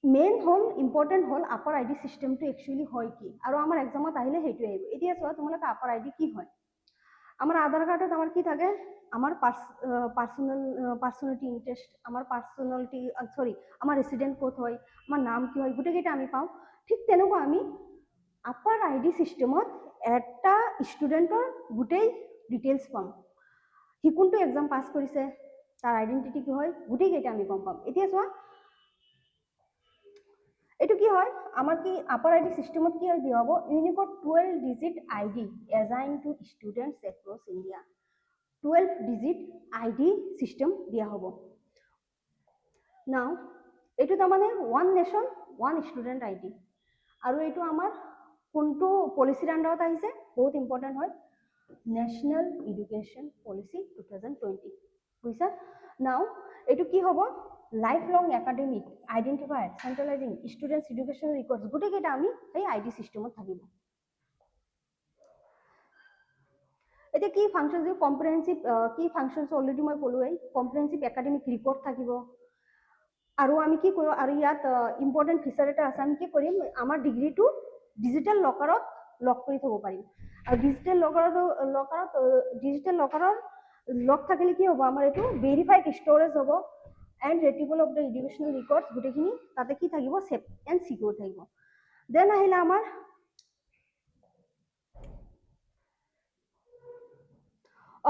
মেইন হ'ল, ইম্পৰ্টেণ্ট হ'ল আপাৰ আইডি চিষ্টেমটো একচুৱেলি হয় কি, আৰু আমাৰ এক্সামত আহিলে সেইটোৱে আহিব। এতিয়া চোৱা, তোমালোকে আপাৰ আইডি কি হয়, আমার আধার কার্ডত আমার কি থাকে, আমার পার্সোনালিটি ইন্টারেস্ট, আমার পার্সোনালিটি সরি আমার রেসিডেন্ট ক'ত হয়, আমার নাম কি হয়, গোটেইকেইটা আমি পাওঁ। ঠিক তেনেকুৱা আমি আপাৰ আইডি চিষ্টেমত এটা ষ্টুডেণ্টৰ গোটেই ডিটেইলছ পাম। সি কোনটো এক্সাম পাছ কৰিছে, তাৰ আইডেণ্টিটি কি হয়, গোটেইকেইটা আমি গম পাম। এতিয়া চোৱা, এইটো কি হয়, আমাৰ কি আপাৰ আইডি চিষ্টেমত কি দিয়া হ'ব, unicode 12 digit ID assign to students across India. 12 digit ID system দিয়া হ'ব। নাও এইটো তাৰমানে one nation one student ID, আৰু এইটো আমাৰ কোনটো পলিচিৰ আণ্ডাৰত আহিছে, বহুত ইম্পৰ্টেণ্ট হয়, নেশ্যনেল এডুকেশ্যন পলিচি 2020, বুজিছা। নাও এইটো কি হ'ব, লাইফ লং একাডেমিক আইডেণ্টিফায়াৰ চেন্ট্ৰেলাইজিং ষ্টুডেণ্টছ এডুকেশ্যন ৰেকৰ্ডছ, গোটেইকেইটা আমি সেই আইডি চিষ্টেমত থাকিব। এতিয়া কি ফাংচন, যে কম্প্ৰিহেনচিভ কি ফাংচনছ অলৰেডি মই ক'লোৱেই, কম্প্ৰিহেনচিভ একাডেমিক ৰিপৰ্ট থাকিব। আৰু আমি কি কৰোঁ, আৰু ইয়াত ইম্পৰ্টেণ্ট ফিচাৰ এটা আছে, আমি কি কৰিম, আমাৰ ডিগ্ৰীটো ডিজিটেল লকাৰত লক কৰি থ'ব পাৰিম। আৰু ডিজিটেল লকাৰৰ লক থাকিলে কি হ'ব, আমাৰ এইটো ভেৰিফাইড ষ্ট'ৰেজ হ'ব, and retrievable of the educational records, গোটেইখিনি তাতে কি থাকিব, ছেফ এণ্ড চিকিউৰ থাকিব। দেন আহিলে আমাৰ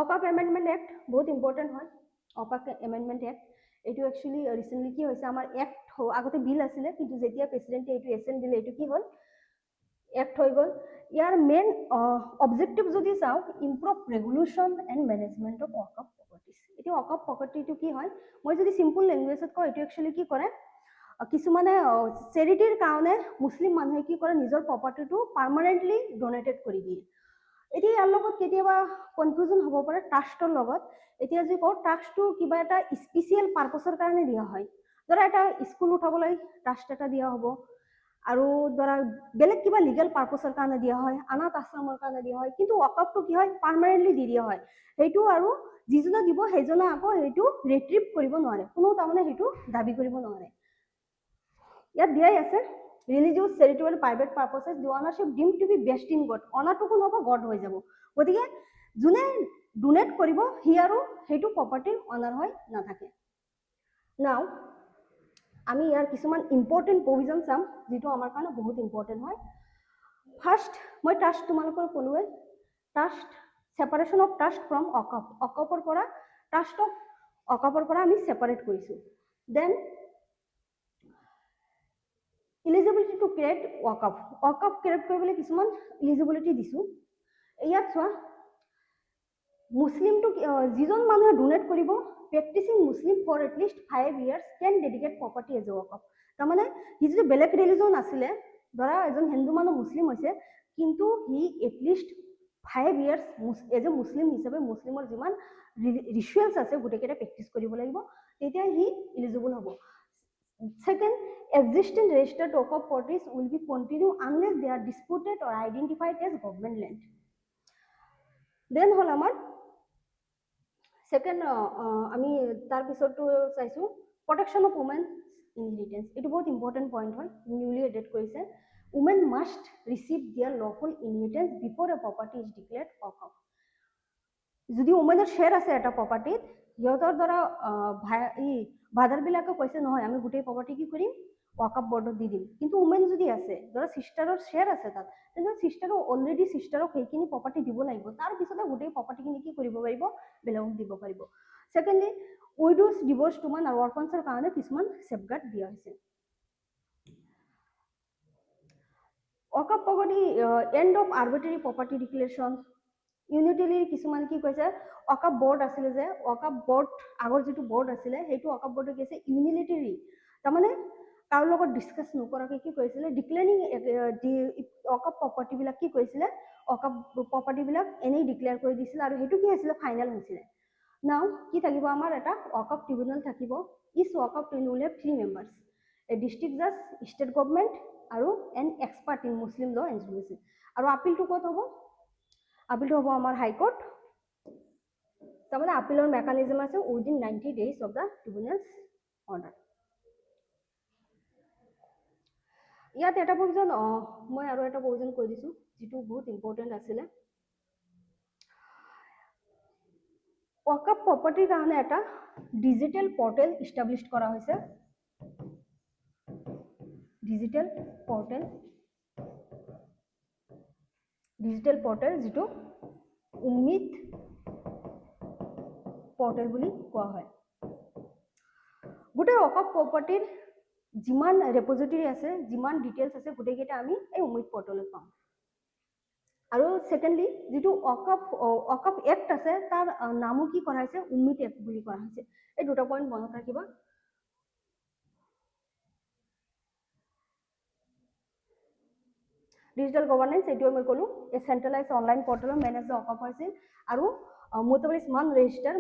অকাপ এমেণ্ডমেণ্ট এক্ট, বহুত ইম্পৰ্টেণ্ট হয় অকাপ এমেণ্ডমেণ্ট এক্ট। এইটো একচুৱেলি ৰিচেণ্টলি কি হৈছে, আমাৰ এক্ট আগতে বিল আছিলে, কিন্তু যেতিয়া প্ৰেচিডেণ্টে এইটো এছেণ্ট দিলে, এইটো কি হ'ল, এক্ট হৈ গ'ল। ইয়াৰ মেইন অবজেক্টিভ যদি চাওঁ, improve regulation and management of Waqf properties. এতিয়া অকাপ প্ৰপাৰ্টিটো কি হয়, মই যদি চিম্পল লেংগুৱেজত কওঁ, এইটো একচুৱেলি কি কৰে, কিছুমানে চেৰিটিৰ কাৰণে মুছলিম মানুহে কি কৰে, নিজৰ প্ৰপাৰ্টিটো পাৰ্মানেণ্টলি ডনেটেড কৰি দিয়ে। এতিয়া ইয়াৰ লগত কেতিয়াবা কনফিউজন হ'ব পাৰে ট্ৰাষ্টৰ লগত। এতিয়া যদি কওঁ, ট্ৰাষ্টটো কিবা এটা স্পেচিয়েল পাৰ্পছৰ কাৰণে দিয়া হয়, ধৰা এটা স্কুল উঠাবলৈ ট্ৰাষ্ট এটা দিয়া হ'ব, আৰু ধৰা বেলেগ কিবা লিগেল পাৰ্পছৰ কাৰণে দিয়া হয়, অনাথ আশ্ৰমৰ কাৰণে দিয়া হয়, কিন্তু ৱাকআপটো কি হয়, পাৰ্মানেণ্টলি দি দিয়া হয়। সেইটো আৰু যিজনে দিব সেইজনে আকৌ সেইটো ৰিট্ৰিভ কৰিব নোৱাৰে, কোনো তাৰমানে সেইটো দাবী কৰিব নোৱাৰে। ইয়াত দিয়াই আছে, religious charitable private purposes the ownership deemed to be vested in God, অনাৰটো কোন হ'ব, গড হৈ যাব। গতিকে যোনে ডোনেট কৰিব সি আৰু সেইটো প্ৰপাৰ্টিৰ অনাৰ হৈ নাথাকে। নাও আমি ইয়াৰ কিছুমান ইম্পৰ্টেণ্ট প্ৰভিজন চাম, যিটো আমাৰ কাৰণে বহুত ইম্পৰ্টেণ্ট হয়। ফাৰ্ষ্ট মই ট্ৰাষ্ট তোমালোকৰ ক'লোৱে, trust separation of trust from waqf, অকাপৰ পৰা ট্ৰাষ্টক অকাপৰ পৰা আমি ছেপাৰেট কৰিছোঁ। Then eligibility to create waqf, waqf create কৰিবলৈ কিছুমান ইলিজিবিলিটি দিছোঁ। ইয়াত চোৱা, মুছলিমটো যিজন মানুহে ডোনেট কৰিব, practising Muslim for at least 5 years can dedicate property as a waqf. তাৰমানে সি যদি বেলেগ ৰিলিজন আছিলে, ধৰা এজন হিন্দু মানুহ মুছলিম হৈছে, কিন্তু সি এটলিষ্ট 5 years এজ এ মুছলিম হিচাপে মুছলিমৰ যিমান ৰিচুৱেলছ আছে গোটেইকেইটা প্ৰেক্টিচ কৰিব লাগিব, তেতিয়া সি ইলিজিবল হ'ব। Second, existing registered ৱাকআপ properties will be continue unless they are disputed or identified as government land. Then হ'ল আমাৰ সেকেন্ড, আমি তাৰপিছতো চাইছোঁ প্ৰটেকশ্যন অফ উমেন ইনহেৰিটেন্স। এইটো বহুত ইম্পৰ্টেণ্ট পইণ্ট হয়, নিউলি এডেড কৰিছে। Women must receive their lawful inheritance before a property is declared waqf. যদি উমেনৰ শ্বেয়াৰ আছে এটা প্ৰপাৰ্টিত, সিহঁতৰ দ্বাৰা ভাদাৰবিলাকে কৈছে নহয় আমি গোটেই প্ৰপাৰ্টি কি কৰিম, ৱাকআপ বৰ্ডত দি দিম, কিন্তু উমেন যদি আছে, ধৰা চিষ্টাৰৰ শ্বেয়াৰ আছে তাত, তেনেহ'লে চিষ্টাৰো অলৰেডি চিষ্টাৰক সেইখিনি প্ৰপাৰ্টি দিব লাগিব, তাৰপিছতে গোটেই প্ৰপাৰ্টিখিনি কি কৰিব পাৰিব, বেলেগক দিব পাৰিব। ছেকেণ্ডলি, উইডোজ, ডিভোৰ্চ উমেন আৰু অৰ্ফানছৰ কাৰণে কিছুমান ছেফগাৰ্ড দিয়া হৈছে। Waqf property, end of arbitrary property declaration, unilaterally কিছুমান কি কৈছে অকাপ বৰ্ড আছিলে যে অকাপ বৰ্ড আগৰ যিটো বৰ্ড আছিলে সেইটো অকাপ বৰ্ডে কৈছে ইউনিলিটাৰী তাৰমানে কাৰো লগত ডিছকাছ নকৰাকৈ কি কৰিছিলে ডিক্লেয়াৰিং অকাপ প্ৰপাৰ্টিবিলাক কি কৰিছিলে অকাপ প্ৰপাৰ্টিবিলাক এনেই ডিক্লেয়াৰ কৰি দিছিলে আৰু সেইটো কি হৈছিলে ফাইনেল হৈছিলে নাও কি থাকিব আমাৰ এটা অকাপ ট্ৰিবিউনেল থাকিব each waqf tribunal have 3 members a district জাজ ষ্টেট গভৰ্ণমেণ্ট আৰু an expert in Muslim law and judiciary আৰু আপিলটো ক'ত হ'ব আপিলটো হ'ব আমাৰ হাইকোৰ্ট তাৰমানে আপিলৰ মেকানিজম আছে within 90 days of the tribunal's order ইয়াত এটা প্ৰভিজন মই আৰু এটা প্ৰভিজন কৈ দিছোঁ যিটো বহুত ইম্পৰ্টেণ্ট আছিলে ওয়াকাফ প্ৰপাৰ্টিৰ কাৰণে এটা ডিজিটেল পৰ্টেল ইষ্টাব্লিছ কৰা হৈছে ডিজিটেল পৰ্টেল যিটো উম্মিদ পৰ্টেল বুলি কোৱা হয় গোটেই ওয়াকাফ প্ৰপাৰ্টিৰ যিমান ৰেপজিটৰি আছে যিমান ডিটেইলছ আছে গোটেইকেইটা আমি এই উম্মিদ পৰ্টেলত পাম আৰু সেকেন্ডলি যিটো ওয়াকাফ এক্ট আছে তাৰ নামো কি কৰা হৈছে উম্মিদ এক্ট বুলি কৰা হৈছে এই দুটা পইণ্ট মনত ৰাখিবা ডিজিটেল গভৰ্নেন্স এইটোৱে মই ক'লো এই চেণ্ট্ৰেলাইজ অনলাইন পৰ্টেলত মেনেজ দ্য ওয়াকাফ হৈছে আৰু মুতাবিজ মান ৰেজিষ্টাৰ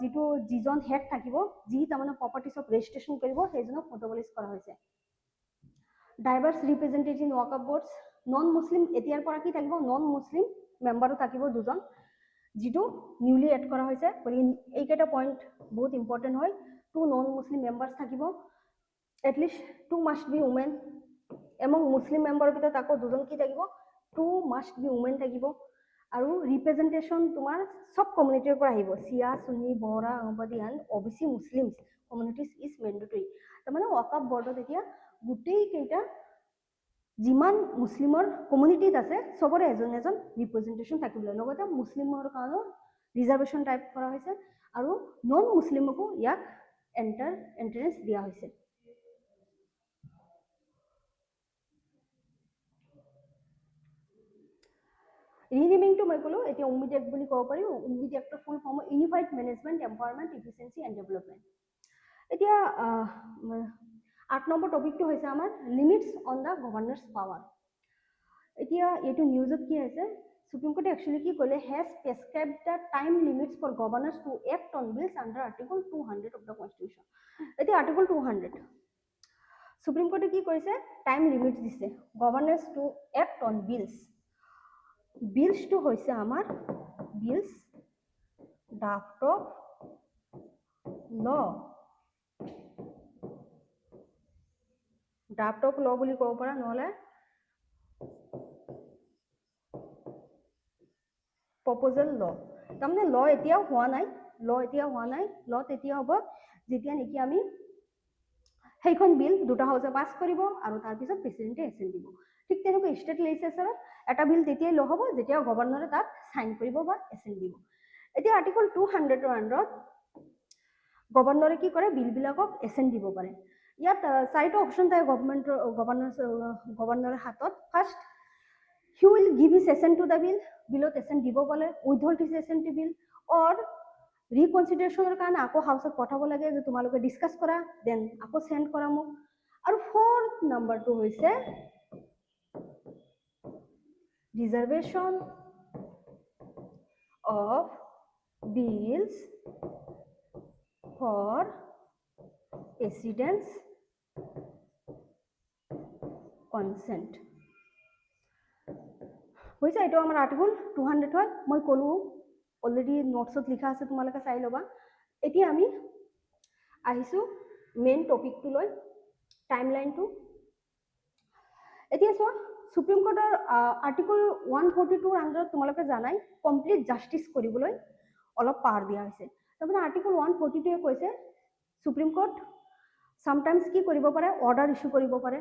যিটো যিজন হেড থাকিব যি তাৰমানে প্ৰপাৰ্টিজ অফ ৰেজিষ্ট্ৰেশ্যন কৰিব সেইজনক মুতাবিজ কৰা হৈছে diverse representative in waqf boards non Muslim এতিয়াৰ পৰা কি থাকিব নন মুছলিম মেম্বাৰো থাকিব দুজন যিটো নিউলি এড কৰা হৈছে গতিকে এইকেইটা পইণ্ট বহুত ইম্পৰ্টেণ্ট হয় 2 নন মুছলিম মেম্বাৰ্ছ থাকিব at least 2 must be women among Muslim মেম্বাৰৰ ভিতৰত আকৌ দুজন কি থাকিব 2 মাষ্ট বি উমেন থাকিব আৰু ৰিপ্ৰেজেণ্টেশ্যন তোমাৰ সব কমিউনিটিৰ পৰা আহিব Shia Sunni Bohra Ahmadi and OBC Muslims communities is mandatory তাৰমানে ওয়াকাফ বৰ্ডত এতিয়া গোটেইকেইটা যিমান মুছলিমৰ কমিউনিটিত আছে সবৰে এজন এজন ৰিপ্ৰেজেণ্টেশ্যন থাকিবলৈ লগতে মুছলিমৰ কাৰণেও ৰিজাৰ্ভেশ্যন টাইপ কৰা হৈছে আৰু নন মুছলিমকো ইয়াক এণ্ট্ৰেঞ্চ দিয়া হৈছে ৰিনিমিংটো মই ক'লো এতিয়া উম্মিদ এক্ট বুলি ক'ব পাৰি উম্মিদ এক্টৰ full form unified management empowerment efficiency and development এতিয়া 8 নম্বৰ টপিকটো হৈছে আমাৰ limits on the governors power এতিয়া এইটো নিউজত কি হৈছে সুপ্ৰিম কোৰ্টে একচুৱেলি কি ক'লে has prescribed the time limits for governors to act on bills under article 200 of the constitution এতিয়া আৰ্টিকল 200 সুপ্ৰিম কোৰ্টে কি কৰিছে টাইম লিমিটছ দিছে governors to act on bills বিলছটো হৈছে আমাৰ বিলছ ড্ৰাফ্ট অফ ল বুলি ক'ব পাৰা নহ'লে প্ৰপ'জেল ল তাৰমানে ল এতিয়াও হোৱা নাই ল তেতিয়া হ'ব যেতিয়া নেকি আমি সেইখন বিল দুটা হাউচে পাছ কৰিব আৰু তাৰপিছত প্ৰেচিডেণ্টে এছেন দিব ঠিক তেনেকৈ ষ্টেট লেজিসলেচাৰত এটা বিল তেতিয়াই ল হ'ব যেতিয়া গভৰ্ণৰে তাত সাইন কৰিব বা এছেন দিব এতিয়া আৰ্টিকল 200 ৰ আণ্ডাৰত গভৰ্ণৰে কি কৰে বিলবিলাকক এছেন দিব পাৰে ইয়াত চাৰিটা অপশ্যন থাকে গভৰ্ণৰৰ হাতত first he will give his assent to the bill বিলত এছেন দিব পালে withhold his assent to bill or ৰিকনসিডাৰেশ্যনৰ কাৰণে আকৌ হাউচত পঠাব লাগে যে তোমালোকে ডিসকাস কৰা দেন আকৌ সেন্ড কৰা মোক আৰু ফৰ্থ নাম্বাৰটো হৈছে reservation of bills for president's consent হৈছে এইটো আমাৰ আৰ্টিকল 200 হয় মই ক'লো অলৰেডি নোটছত লিখা আছে তোমালোকে চাই ল'বা এতিয়া আমি আহিছো মেইন টপিকটো লৈ টাইমলাইনটো এতিয়া চোৱা সুপ্ৰিম কোৰ্টৰ আৰ্টিকল 142 ৰ আণ্ডাৰত তোমালোকে জানাই কমপ্লিট জাষ্টিস কৰিবলৈ অলপ পাৱাৰ দিয়া হৈছে তাৰমানে আৰ্টিকল 142 এ কৈছে সুপ্ৰিম কোৰ্ট সামটাইমছ কি কৰিব পাৰে অৰ্ডাৰ ইস্যু কৰিব পাৰে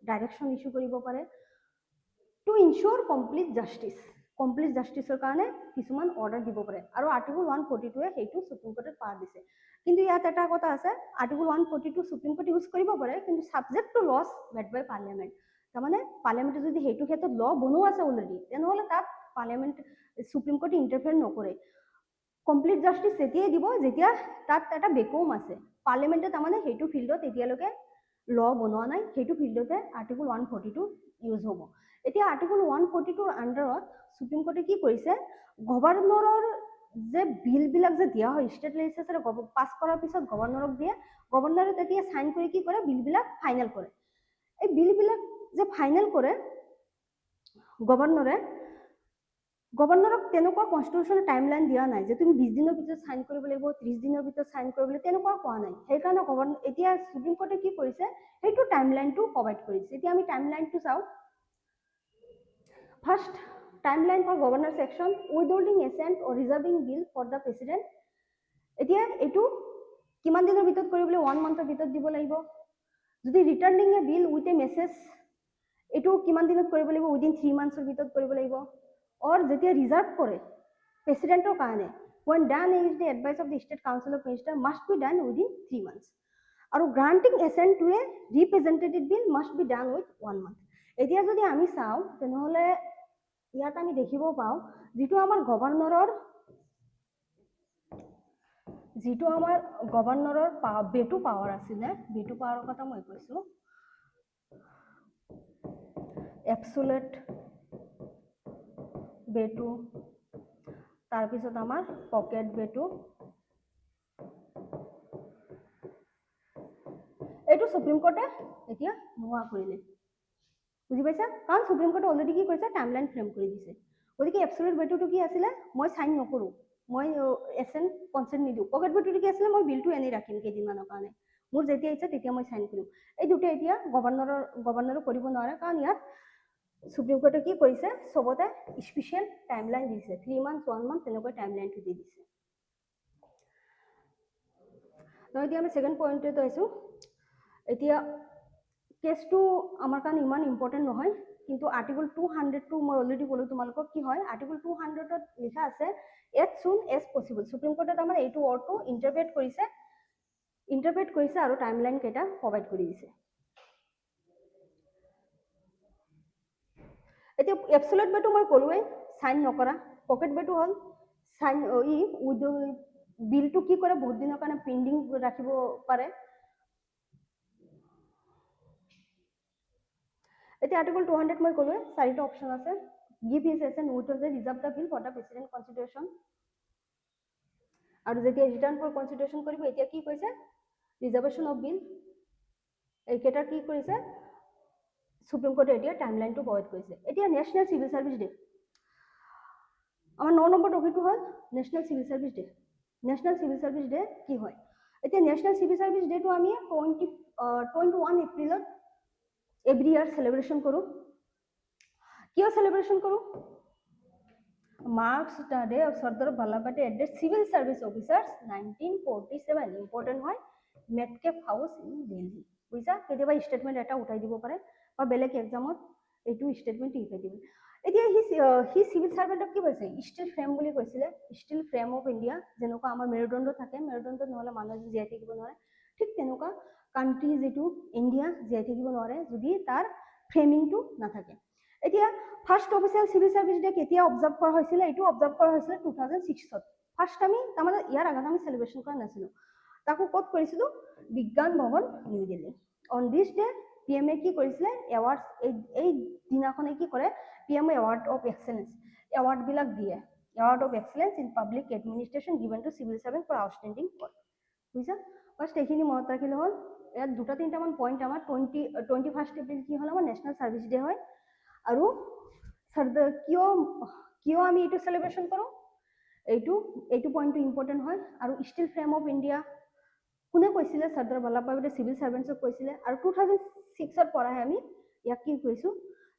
ডাইৰেকশ্যন ইস্যু কৰিব পাৰে টু ইনশ্যোৰ কমপ্লিট জাষ্টিছৰ কাৰণে কিছুমান অৰ্ডাৰ দিব পাৰে আৰু আৰ্টিকল 142 এ সেইটো সুপ্ৰিম কোৰ্টত পাৱাৰ দিছে কিন্তু ইয়াত এটা কথা আছে আৰ্টিকল 142 সুপ্ৰিম কোৰ্ট ইউজ কৰিব পাৰে কিন্তু subject to laws made by parliament তাৰমানে পাৰ্লিয়ামেণ্টে যদি সেইটো ক্ষেত্ৰত ল বনোৱা আছে অলৰেডি তেনেহ'লে তাত পাৰ্লিয়ামেণ্ট সুপ্ৰিম কোৰ্টে ইণ্টাৰফেয়াৰ নকৰে কমপ্লিট জাষ্টিছ তেতিয়াই দিব যেতিয়া তাত এটা বেকুম আছে পাৰ্লিয়ামেণ্টে তাৰমানে সেইটো ফিল্ডত এতিয়ালৈকে ল বনোৱা নাই সেইটো ফিল্ডতে আৰ্টিকল 142 ইউজ হ'ব এতিয়া আৰ্টিকল 142 আণ্ডাৰত সুপ্ৰিম কোৰ্টে কি কৰিছে গভৰ্ণৰৰ যে বিলবিলাক যে দিয়া হয় ষ্টেট লেজিসলেচাৰে পাছ কৰাৰ পিছত গভৰ্ণৰক দিয়ে গভৰ্ণৰে তেতিয়া সাইন কৰি কি কৰে বিলবিলাক ফাইনেল কৰে এই বিলবিলাক যে ফাইনেল কৰে গভৰ্ণৰক তেনেকুৱা কনষ্টিটিউচনেল টাইমলাইন দিয়া নাই যে তুমি 20 দিনৰ ভিতৰত সাইন কৰিব লাগিব 30 দিনৰ ভিতৰত সাইন কৰিব লাগিব তেনেকুৱা কোৱা নাই সেইকাৰণে এতিয়া সুপ্ৰিম কোৰ্টে কি কৰিছে সেইটো টাইমলাইনটো প্ৰভাইড কৰিছে এতিয়া আমি টাইমলাইনটো চাওঁ first timeline for governor section withholding assent or reserving bill for the president এতিয়া এইটো কিমান দিনৰ ভিতৰত কৰিবলৈ 1 মান্থৰ ভিতৰত দিব লাগিব যদি returning A bill with a message এইটো কিমান দিনত কৰিব লাগিব উইদিন 3 মান্থছৰ ভিতৰত কৰিব লাগিব or যেতিয়া ৰিজাৰ্ভ কৰে প্ৰেচিডেণ্টৰ কাৰণে when done is the advice of the state council of minister must be done within 3 months আৰু granting assent to a representative bill must be done with 1 month এতিয়া যদি আমি চাওঁ তেনেহলে ইয়াত আমি দেখিব পাওঁ যিটো আমাৰ গভৰ্ণৰৰ বেটু পাৱাৰ আছিলে বেটু পাৱাৰৰ কথা মই কৈছো এবসোলিউট বেটু তাৰপিছত আমাৰ পকেট বেটু এইটো সুপ্ৰিম কোৰ্টে এতিয়া নোৱা কৰিলে বুজি পাইছা কাৰণ সুপ্ৰিম কোৰ্টে অলৰেডি কি কৰিছে টাইমলাইন ফ্ৰেম কৰি দিছে গতিকে এবসোলিউট বেটুটো কি আছিলে মই সাইন নকৰো মই এছেন্ট কনসেন্ট নিদিও পকেট বেটুটো কি আছিলে মই বিলটো এনে ৰাখিম কেইদিনমানৰ কাৰণে মোৰ যেতিয়া ইচ্ছা তেতিয়া মই সাইন কৰিম এই দুটো এতিয়া গভৰ্ণৰৰ কৰিব নোৱাৰে কাৰণ ইয়াত সুপ্ৰিম কোৰ্টে কি কৰিছে সবতে স্পেশাল টাইমলাইন দিছে 3 মান্থ 1 মান্থ তেনেকৈ টাইমলাইনটো দি দিছে এতিয়া আমি সেকেন্ড পইণ্টটো আইছো এতিয়া কেছটো আমাৰ কাৰণে ইমান ইম্পৰ্টেণ্ট নহয় কিন্তু আৰ্টিকল 202 মই অলৰেডি ক'লো তোমালোকক কি হয় আৰ্টিকল 200ত লিখা আছে as soon as possible supreme কোৰ্টে আমাৰ এইটো ৱৰ্ডটো ইন্টাৰপ্ৰেট কৰিছে আৰু টাইমলাইন কেইটা প্ৰভাইড কৰি দিছে এতিয়া এবসোলিউট বেটু মই ক'লোৱে সাইন নকৰা পকেট বেটু হল সাইন উইথ বিলটো কি কৰে বহুত দিনৰ কাৰণে পেন্ডিং ৰাখিব পাৰে এতিয়া আৰ্টিকল 200 মই ক'লোৱে চাৰিটা অপচন আছে give his assent with the reserve the bill for the president consideration আৰু যেতিয়া ৰিটাৰ্ণ ফৰ কনসিডাৰেশ্যন কৰিব এতিয়া কি কৈছে ৰিজাৰ্ভেশ্যন অফ বিল এইকেইটা কি কৰিছে সুপ্ৰিম কোৰ্টে এতিয়া টাইমলাইনটো প্ৰভাইড কৰিছে এতিয়া নেশ্যনেল চিভিল সাৰ্ভিস ডে আমাৰ 9 নম্বৰ টপিকটো হ'ল নেশ্যনেল চিভিল সাৰ্ভিস ডে কি হয় এতিয়া নেশ্যনেল চিভিল সাৰ্ভিস ডেটো আমি 21 এপ্ৰিলত এভৰি ইয়াৰ সেলিব্ৰেশন কৰো কিয় সেলিব্ৰেশন কৰো marks the day of Sardar Vallabhbhai address civil service officers 1947 important হয় মেটকেপ হাউস ইন দিল্লী বুঝা কেতিয়াবা স্টেটমেন্ট এটা উঠাই দিব পাৰে বা বেলেগ এক্সামত এইটো স্টেটমেন্ট উঠাই দিব এতিয়া হি সিভিল সার্ভেন্টক কি কৈছে স্টিল ফ্রেম বুলি কৈছিলে স্টিল ফ্রেম অফ ইন্ডিয়া যেনেকুৱা আমাৰ মেৰুদণ্ড থাকে মেৰুদণ্ড নহলে মানুহ জীয়াই থাকিব নোৱাৰে ঠিক তেনেকুৱা কান্ট্ৰি যেটো ইন্ডিয়া জীয়াই থাকিব নোৱাৰে যদি তাৰ ফ্রেমিংটো নাথাকে এতিয়া first official civil service day কেতিয়া অবজার্ভ করা হয়েছিল এইটো অবজার্ভ করা হয়েছিল 2006 ফার্স্ট আমি তামানে ইয়ার আগে আমি সেলিব্রেশন করা নাছিলো তাকো কত কৰিছিলো Vigyan Bhawan New Delhi on this day PMA কি কৰিছিলে এৱাৰ্ড এই দিনাখনে কি কৰে PMA award of excellence award বিলাক দিয়ে award of excellence in public administration given to civil servant for outstanding work বুঝা ফাৰ্স্ট এইখিনি মনত ৰাখিলে হ'ল ইয়াত দুটা তিনটা মান পইণ্ট আমাৰ 21 এপ্ৰিল কি হ'ল আমাৰ নেশ্যনেল সাৰ্ভিস ডে হয় আৰু কিয় আমি এইটো সেলিব্ৰেশন কৰো এইটো পইণ্টটো ইম্পৰ্টেণ্ট হয় আৰু ষ্টিল ফ্ৰেম অফ ইণ্ডিয়া কোনে কৈছিলে সৰ্দাৰ বল্লভভাই পেটেল সিভিল সাৰ্ভেন্টছক কৈছিলে আৰু 2006ত পৰাই আমি ইয়াক কি কৰিছো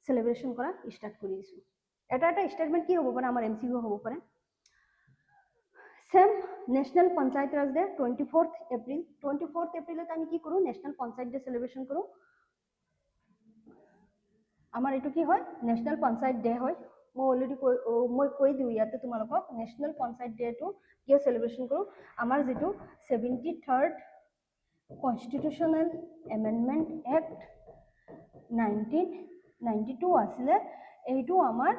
সেলিব্ৰেশন কৰা ষ্টাৰ্ট কৰি দিছো এটা ষ্টেটমেন্ট কি হ'ব পাৰে আমাৰ এমসিকিউ হ'ব পাৰে সেম নেশ্যনেল পঞ্চায়ত ৰাজ ডে 24th এপ্ৰিলত আমি কি কৰো নেশ্যনেল পঞ্চায়ত ডে সেলিব্ৰেশন কৰো আমাৰ এইটো কি হয় নেশ্যনেল পঞ্চায়ত ডে হয় মই অলৰেডি মই কৈ দিওঁ ইয়াতে তোমালোকক নেশ্যনেল পঞ্চায়ত ডেটো কিয় সেলিব্ৰেশন কৰো আমাৰ যেটো 73rd কনস্টিটিউশনাল এমেন্ডমেন্ট এক্ট 1992 আছিলে এইটো আমাৰ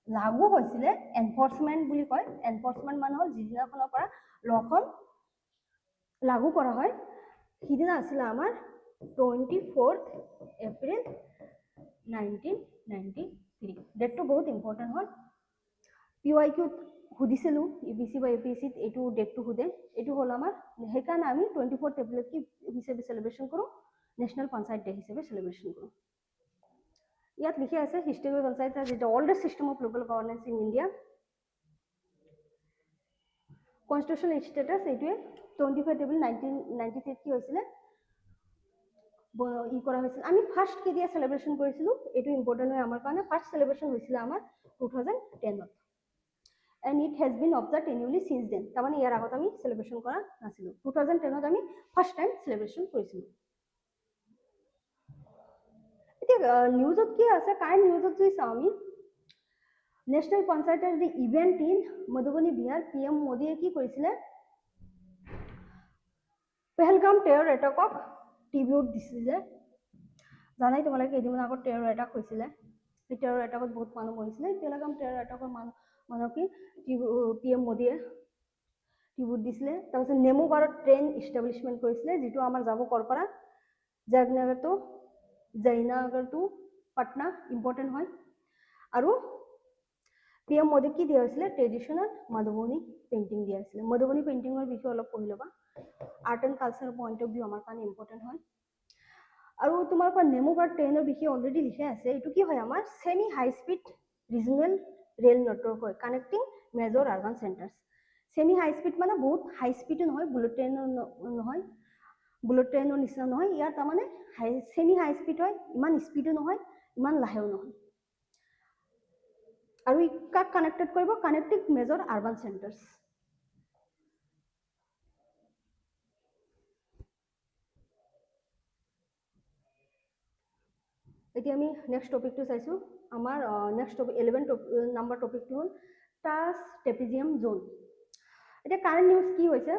লাগু হৈছিলে এনফৰ্চমেণ্ট বুলি কয় এনফৰ্চমেণ্ট মানে হ'ল যিদিনাখনৰ পৰা লখন লাগু কৰা হয় সিদিনা আছিলে আমাৰ 24 এপ্ৰিল 1993 ডেটটো বহুত ইম্পৰ্টেণ্ট হয় PYQ সুধিছিলো UPC বা APSC এইটো ডেটটো সুধে এইটো হ'ল আমাৰ সেইকাৰণে আমি 24 এপ্ৰিল কি হিচাপে সেলিব্ৰেশন কৰো নেশনাল পঞ্চায়ত ডে হিচাপে সেলিব্ৰেশন কৰো ইয়াত লিখা আছে history of panchayat as the oldest system of local governance in India constitutional status এইটোৱে 24 এপ্ৰিল 1993 কি হৈছিলে ই কৰা হৈছিল আমি ফাৰ্স্ট কেতিয়া সেলিব্ৰেশন কৰিছিলো এইটো ইম্পৰ্টেন্ট হয় আমাৰ কাৰণে ফাৰ্স্ট সেলিব্ৰেশন হৈছিল আমাৰ 2010 ত and it has been observed annually since then তাৰমানে ইয়াৰ আগত আমি সেলিব্ৰেশন কৰা নাছিলো 2010 ত আমি ফাৰ্স্ট টাইম সেলিব্ৰেশন কৰিছিলো এতিয়া নিউজত কি আছে কাৰেন্ট নিউজত যদি চাও আমি নেশনাল পঞ্চায়তৰ দি event in Madhubani Bihar PM মোদীয়ে কি কৰিছিলে পেহেলগাম টেৰৰ এটাকক ট্ৰিবিউট দিছিলে জানাই তোমালোকে কেইদিনমান আগত টেৰৰ এটাক হৈছিলে এই টেৰৰ এটাকত বহুত মানুহ মৰিছিলে পেহেলগাম টেৰৰ এটাকৰ মানুহক PM মোদীয়ে ট্ৰিবিউট দিছিলে তাৰপিছত নেমুবাৰত ট্ৰেইন ইষ্টাব্লিছমেণ্ট কৰিছিলে যিটো আমাৰ যাব কৰপৰা জয়নগৰ টু পাটনা ইম্পৰ্টেণ্ট হয় আৰু PM মোদী কি দিয়া হৈছিলে ট্ৰেডিশনেল মধুবনী পেইন্টিং দিয়া হৈছিলে মধুবনী পেইন্টিঙৰ বিষয়ে অলপ পঢ়ি ল'বা art and culture point of view আমাৰ কাৰণে ইম্পৰ্টেণ্ট হয় আৰু তোমালোকৰ নেমুবাৰ ট্ৰেইনৰ বিষয়ে অলৰেডি লিখা আছে এইটো কি হয় আমাৰ semi high speed regional rail network হয় connecting major urban centres semi high speed মানে বহুত হাই স্পীডো নহয় বুলেট ট্ৰেইনৰ নিচিনা নহয় ইয়াৰ তাৰমানে সেমি হাই স্পীড হয় ইমান স্পীডো নহয় ইমান লাহেও নহয় আৰু কাক কানেক্টেড কৰিব কানেক্টিং মেজৰ আৰ্বান চেণ্টাৰ্ছ এতিয়া আমি নেক্সট টপিকটো চাইছো আমাৰ নেক্সট 11 নম্বৰ টপিকটো হ'ল টাছ ট্ৰেপিজিয়াম জোন এতিয়া কাৰেণ্ট নিউজ কি হৈছে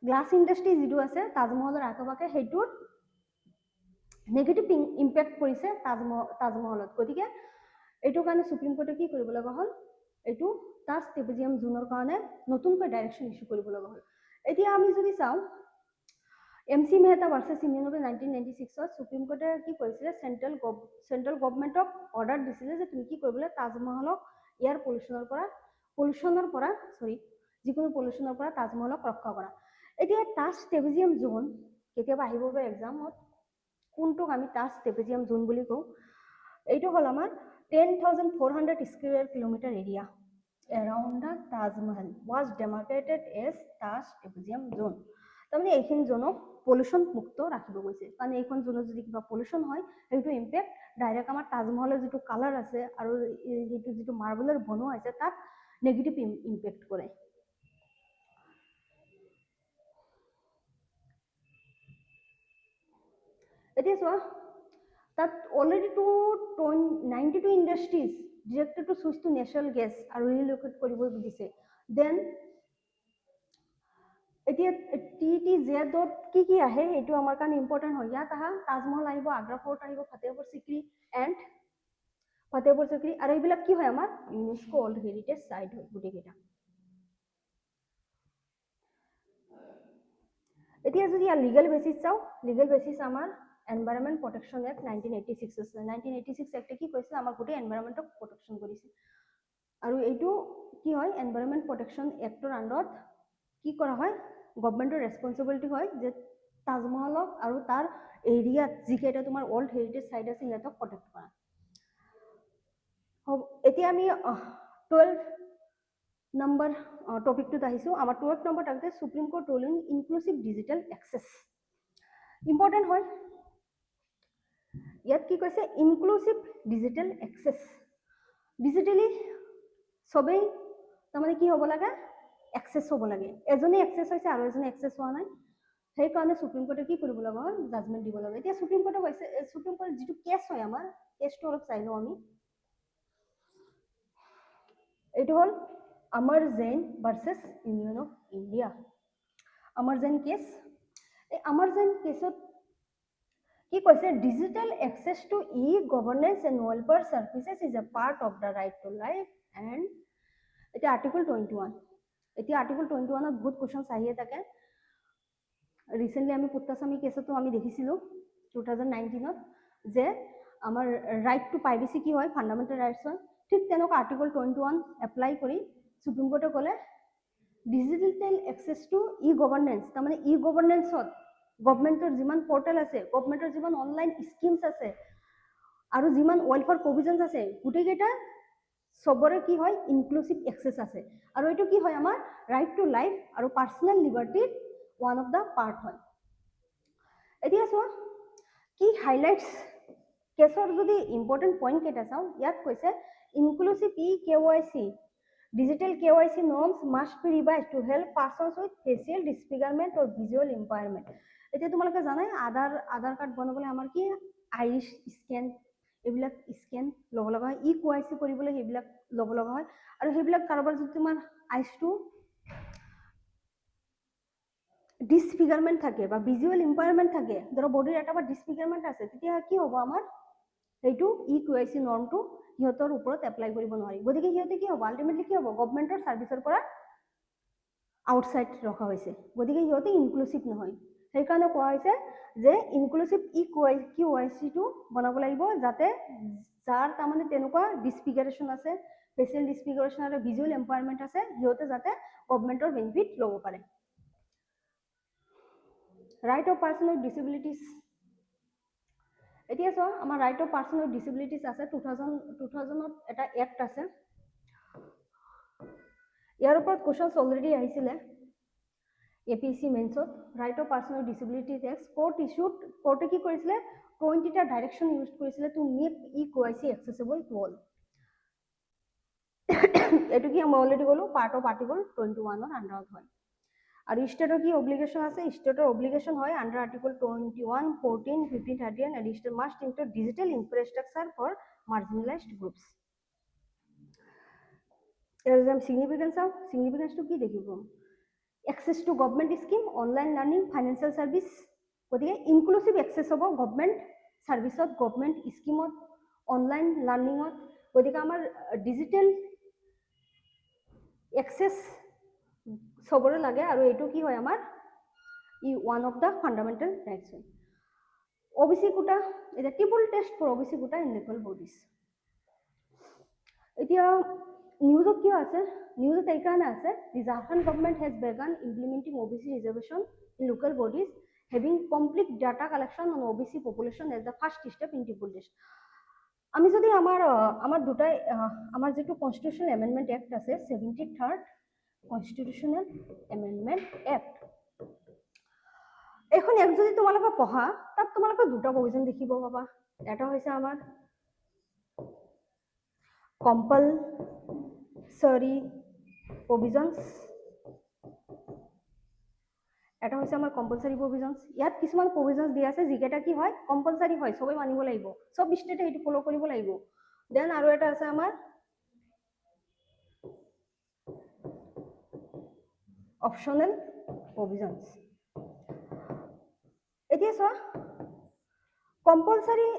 গ্লাছ ইণ্ডাষ্ট্ৰি যিটো আছে তাজমহলৰ আশে-পাশে সেইটোৰ নেগেটিভ ইম্পেক্ট পৰিছে তাজমহলত গতিকে এইটো কাৰণে সুপ্ৰিম কোৰ্টে কি কৰিব লগা হ'ল এইটো টাছ ট্ৰেপিজিয়াম জোনৰ কাৰণে নতুনকৈ ডাইৰেকশ্যন ইছ্যু কৰিব লগা হ'ল এতিয়া আমি যদি চাওঁ MC Mehta versus Indian of 1996 supreme কোৰ্টে কি কৈছিলে চেন্ট্ৰেল গভৰ্ণমেণ্টক অৰ্ডাৰ দিছিলে যে তুমি কি কৰিবলৈ তাজমহলক এয়াৰ পলিউশ্যনৰ পৰা যিকোনো পলিউশ্যনৰ পৰা তাজমহলক ৰক্ষা কৰা এতিয়া টাছ ট্ৰেপিজিয়াম জোন কেতিয়াবা আহিব পাৰে এক্সামত কোনটোক আমি টাছ ট্ৰেপিজিয়াম জোন বুলি কওঁ এইটো হ'ল আমাৰ 10,400 square kilometre area around the Taj Mahal was demarcated as Taj trapezium zone তাৰমানে এইখিনি জোনক পলিউশ্যন মুক্ত ৰাখিব গৈছে কাৰণ এইখন জোনত যদি কিবা পলিউশ্যন হয় সেইটো ইম্পেক্ট ডাইৰেক্ট আমাৰ তাজমহলৰ যিটো কালাৰ আছে আৰু সেইটো যিটো মাৰ্বলৰ বনোৱা আছে তাত নেগেটিভ ইম্পেক্ট কৰে এতিয়া চোৱা তাত already 92 industries directed to switch to natural gas আৰু ৰিলোকেট কৰিব দিছে দেন এতিয়া TTZ কি আহে এইটো আমাৰ কাৰণে ইম্পৰ্টেণ্ট হয় ইয়াত আহা তাজমহল আহিব আগ্ৰা ফৰ্ট আহিব ফতেহপুৰ চিক্ৰী আৰু এইবিলাক কি হয় আমাৰ ইউনেস্কো ৱৰ্ল্ড হেৰিটেজ চাইট হয় গোটেইকেইটা এতিয়া যদি লিগেল বেচিছ চাওঁ লিগেল বেচিছ আমাৰ এনভাইৰনমেণ্ট প্ৰটেকশ্যন এক্ট 1986 আছে 1986 এক্টে কি কৈছে আমাৰ গোটেই এনভাইৰনমেণ্টক প্ৰটেকশ্যন কৰিছে আৰু এইটো কি হয় এনভাইৰনমেণ্ট প্ৰটেকশ্যন এক্টৰ আণ্ডাৰত কি কৰা হয় গভৰ্ণমেণ্টৰ ৰেছপন্সিবিলিটি হয় যে তাজমহলক আৰু তাৰ এৰিয়াত যিকেইটা তোমাৰ ৱৰ্ল্ড হেৰিটেজ চাইট আছে সিহঁতক প্ৰটেক্ট কৰা এতিয়া আমি 12 নম্বৰ টপিকটোত আহিছোঁ আমাৰ 12 নম্বৰ টপিকতে supreme court ruling inclusive digital access important হয় ইয়াত কি কৈছে ইনক্লুচিভ ডিজিটেল এক্সেছ ডিজিটেলি সবেই তাৰমানে কি হ'ব লাগে এক্সেছ হ'ব লাগে এজনে এক্সেছ হৈছে আৰু এজনে এক্সেছ হোৱা নাই সেইকাৰণে সুপ্ৰিম কোৰ্টে কি কৰিব লগা হ'ল জাজমেণ্ট দিব লাগে এতিয়া সুপ্ৰিম কোৰ্টে কৈছে সুপ্ৰিম কোৰ্ট যিটো কেছ হয় আমাৰ কেছটো অলপ চাই লওঁ আমি এইটো হ'ল Amar Jain versus union of India Amar Jain case এই अमर जैन केसत কি কৈছে digital access to e governance and welfare services is a part of the right to life and এতিয়া আৰ্টিকল 21 এতিয়া আৰ্টিকল 21ত বহুত কুৱেশ্যনছ আহিয়ে থাকে ৰিসেন্টলি আমি পুত্তাস্বামী কেছতো আমি দেখিছিলোঁ 2019ত যে আমাৰ ৰাইট টু প্ৰাইভেচি কি হয় ফাণ্ডামেণ্টেল ৰাইটছ হয় ঠিক তেনেকুৱা আৰ্টিকল 21 এপ্লাই কৰি সুপ্ৰিম কোৰ্টে ক'লে digital access to e governance তাৰমানে ই গভৰ্নেন্সত গভৰ্ণমেণ্টৰ যিমান পৰ্টেল আছে গভৰ্ণমেণ্টৰ যিমান অনলাইন স্কিমছ আছে আৰু যিমান ৱেলফেয়াৰ প্ৰভিজনছ আছে গোটেইকেইটা সবৰে কি হয় ইনক্লুসিভ এক্সেছ আছে আৰু এইটো কি হয় আমাৰ ৰাইট টু লাইফ আৰু পাৰ্চনেল লিবাৰ্টিৰ ওৱান অফ দ্য পাৰ্ট হয় এতিয়া চোৱা কি হাইলাইটছ কেছৰ যদি ইম্পৰ্টেণ্ট পইণ্ট কেইটা চাওঁ ইয়াত কৈছে inclusive E KYC digital KYC norms must be revised to help persons with facial disfigurement or visual impairment এতিয়া তোমালোকে জানাই আধাৰ কাৰ্ড বনাবলৈ আমাৰ কি আইৰিছ স্কেন এইবিলাক স্কেন ল'ব লগা হয় ই KYC কৰিবলৈ সেইবিলাক ল'ব লগা হয় আৰু সেইবিলাক কাৰোবাৰ যদি তোমাৰ আইছটো ডিসফিগাৰমেন্ট থাকে বা ভিজুয়াল ইম্পায়াৰমেন্ট থাকে ধৰো বডিৰ একটা ডিসফিগাৰমেন্ট আছে তেতিয়া কি হ'ব আমাৰ এইটো ই KYC নৰ্মটো সিহঁতৰ ওপৰত এপ্লাই কৰিব নোৱাৰি গতিকে সিহঁতে কি হ'ব আল্টিমেটলি কি হ'ব গভৰ্ণমেণ্টৰ ছাৰ্ভিচৰ পৰা আউটসাইড ৰখা হৈছে গতিকে সিহঁতে ইনক্লুসিভ নহয় সেইকাৰণে কোৱা হৈছে যে ইনক্লুসিভ ই KYCটো বনাব লাগিব যাতে যাৰ তাৰমানে তেনেকুৱা ডিসফিগাৰেশ্যন আছে ফেচিয়েল ডিসফিগাৰেশ্যন আৰু ভিজুৱেল এম্পায়াৰমেণ্ট আছে সিহঁতে যাতে গভৰ্ণমেণ্টৰ বেনিফিট ল'ব পাৰে right of person with disabilities এতিয়া চোৱা আমাৰ right of person with disabilities আছে 2000ত এটা এক্ট আছে ইয়াৰ ওপৰত কুৱেশ্যনছ অলৰেডি আহিছিলে APSC মেইনছত right of person with disabilities act কোৰ্টে কি কৰিছিলে 20টা ডাইৰেকশ্যন ইউজ কৰিছিলে to make e KYC accessible to all এইটো কি মই অলৰেডি ক'লো পাৰ্ট অফ আৰ্টিকল 21ৰ আন্ডাৰত হয় আৰু ষ্টেটৰ কি অব্লিগেশ্যন আছে ষ্টেটৰ অব্লিগেশ্যন হয় under article 21 14 15 30 and state must include digital infrastructure for marginalised groups are যে সিগনিফিকেন্স অফ সিগনিফিকেন্সটো কি দেখিব access to government scheme online learning financial service গতিকে ইনক্লুসিভ এক্সেস হ'ব গভৰ্ণমেণ্ট সাৰ্ভিসত গভৰ্ণমেণ্ট স্কিমত অনলাইন লাৰ্নিঙত গতিকে আমাৰ ডিজিটেল এক্সেস সবৰে লাগে আৰু এইটো কি হয় আমাৰ ই one of the fundamental rights হয় OBC কোটা এটা triple test for OBC quota in local bodies এতিয়া নিউজত কি আছে নিউজত এই কাৰণে আছে the Jharkhand government has began implementing OBC reservation in local bodies having complete data collection on OBC population as the first step in triple test আমি যদি আমাৰ দুটাই আমাৰ যেটো কনস্টিটিউশনাল এমেন্ডমেন্ট এক্ট আছে 73rd কনস্টিটিউশনাল এমেন্ডমেন্ট এক্ট এখন এক যদি তোমালোকে পঢ়া তাত তোমালোকে দুটা প্ৰভিজন দেখিব পাবা এটা হৈছে আমাৰ কম্পালসৰি প্ৰভিজনস এটা হৈছে আমাৰ কম্পালসৰি প্ৰভিজনস ইয়াত কিছুমান প্ৰভিজনস দিয়া আছে যিকেটা কি হয় কম্পালসৰি হয় সবে মানিব লাগিব সব ষ্টেটে এটো ফলো কৰিব লাগিব দেন আৰু এটা আছে আমাৰ অপশনাল প্ৰভিজনস এতিয়া চোৱা কম্পালসৰি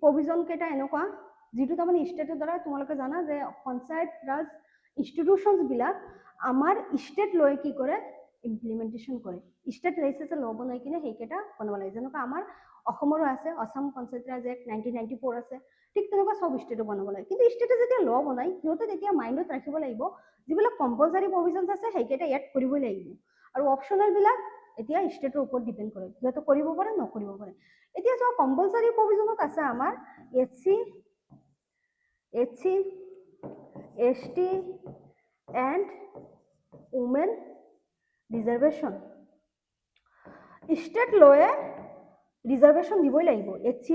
প্ৰভিজন কেটা এনেকুৱা যেটো তাৰমানে ষ্টেটৰ দ্বাৰা তোমালোকে জানা যে পঞ্চায়ত ৰাজ ইনষ্টিটিউশনছ বিলাক আমাৰ ষ্টেট লৈ কি কৰে ইমপ্লিমেন্টেশন কৰে ষ্টেট লাইসেন্স ল বনাই কিনে সেইকেটা বনাব লাগে যেনেকুৱা আমাৰ অসমৰো আছে অসম পঞ্চায়ত ৰাজ এক্ট 1994 আছে ঠিক তেনেকুৱা সব ষ্টেটে বনাব লাগে কিন্তু ষ্টেটে যেতিয়া ল বনাই সিহঁতে তেতিয়া মাইণ্ডত ৰাখিব লাগিব যিবিলাক কম্পালসৰি প্ৰভিজনছ আছে সেইকেটা এড কৰিব লাগিব আৰু অপশনাল বিলাক এতিয়া ষ্টেটৰ ওপৰত ডিপেন্ড কৰে সিহঁতে কৰিব পাৰে নকৰিব পাৰে এতিয়া সব কম্পালসৰি প্ৰভিজনত আছে আমাৰ SC ST and women reservation state লয়ে reservation দিবই লাগিব SC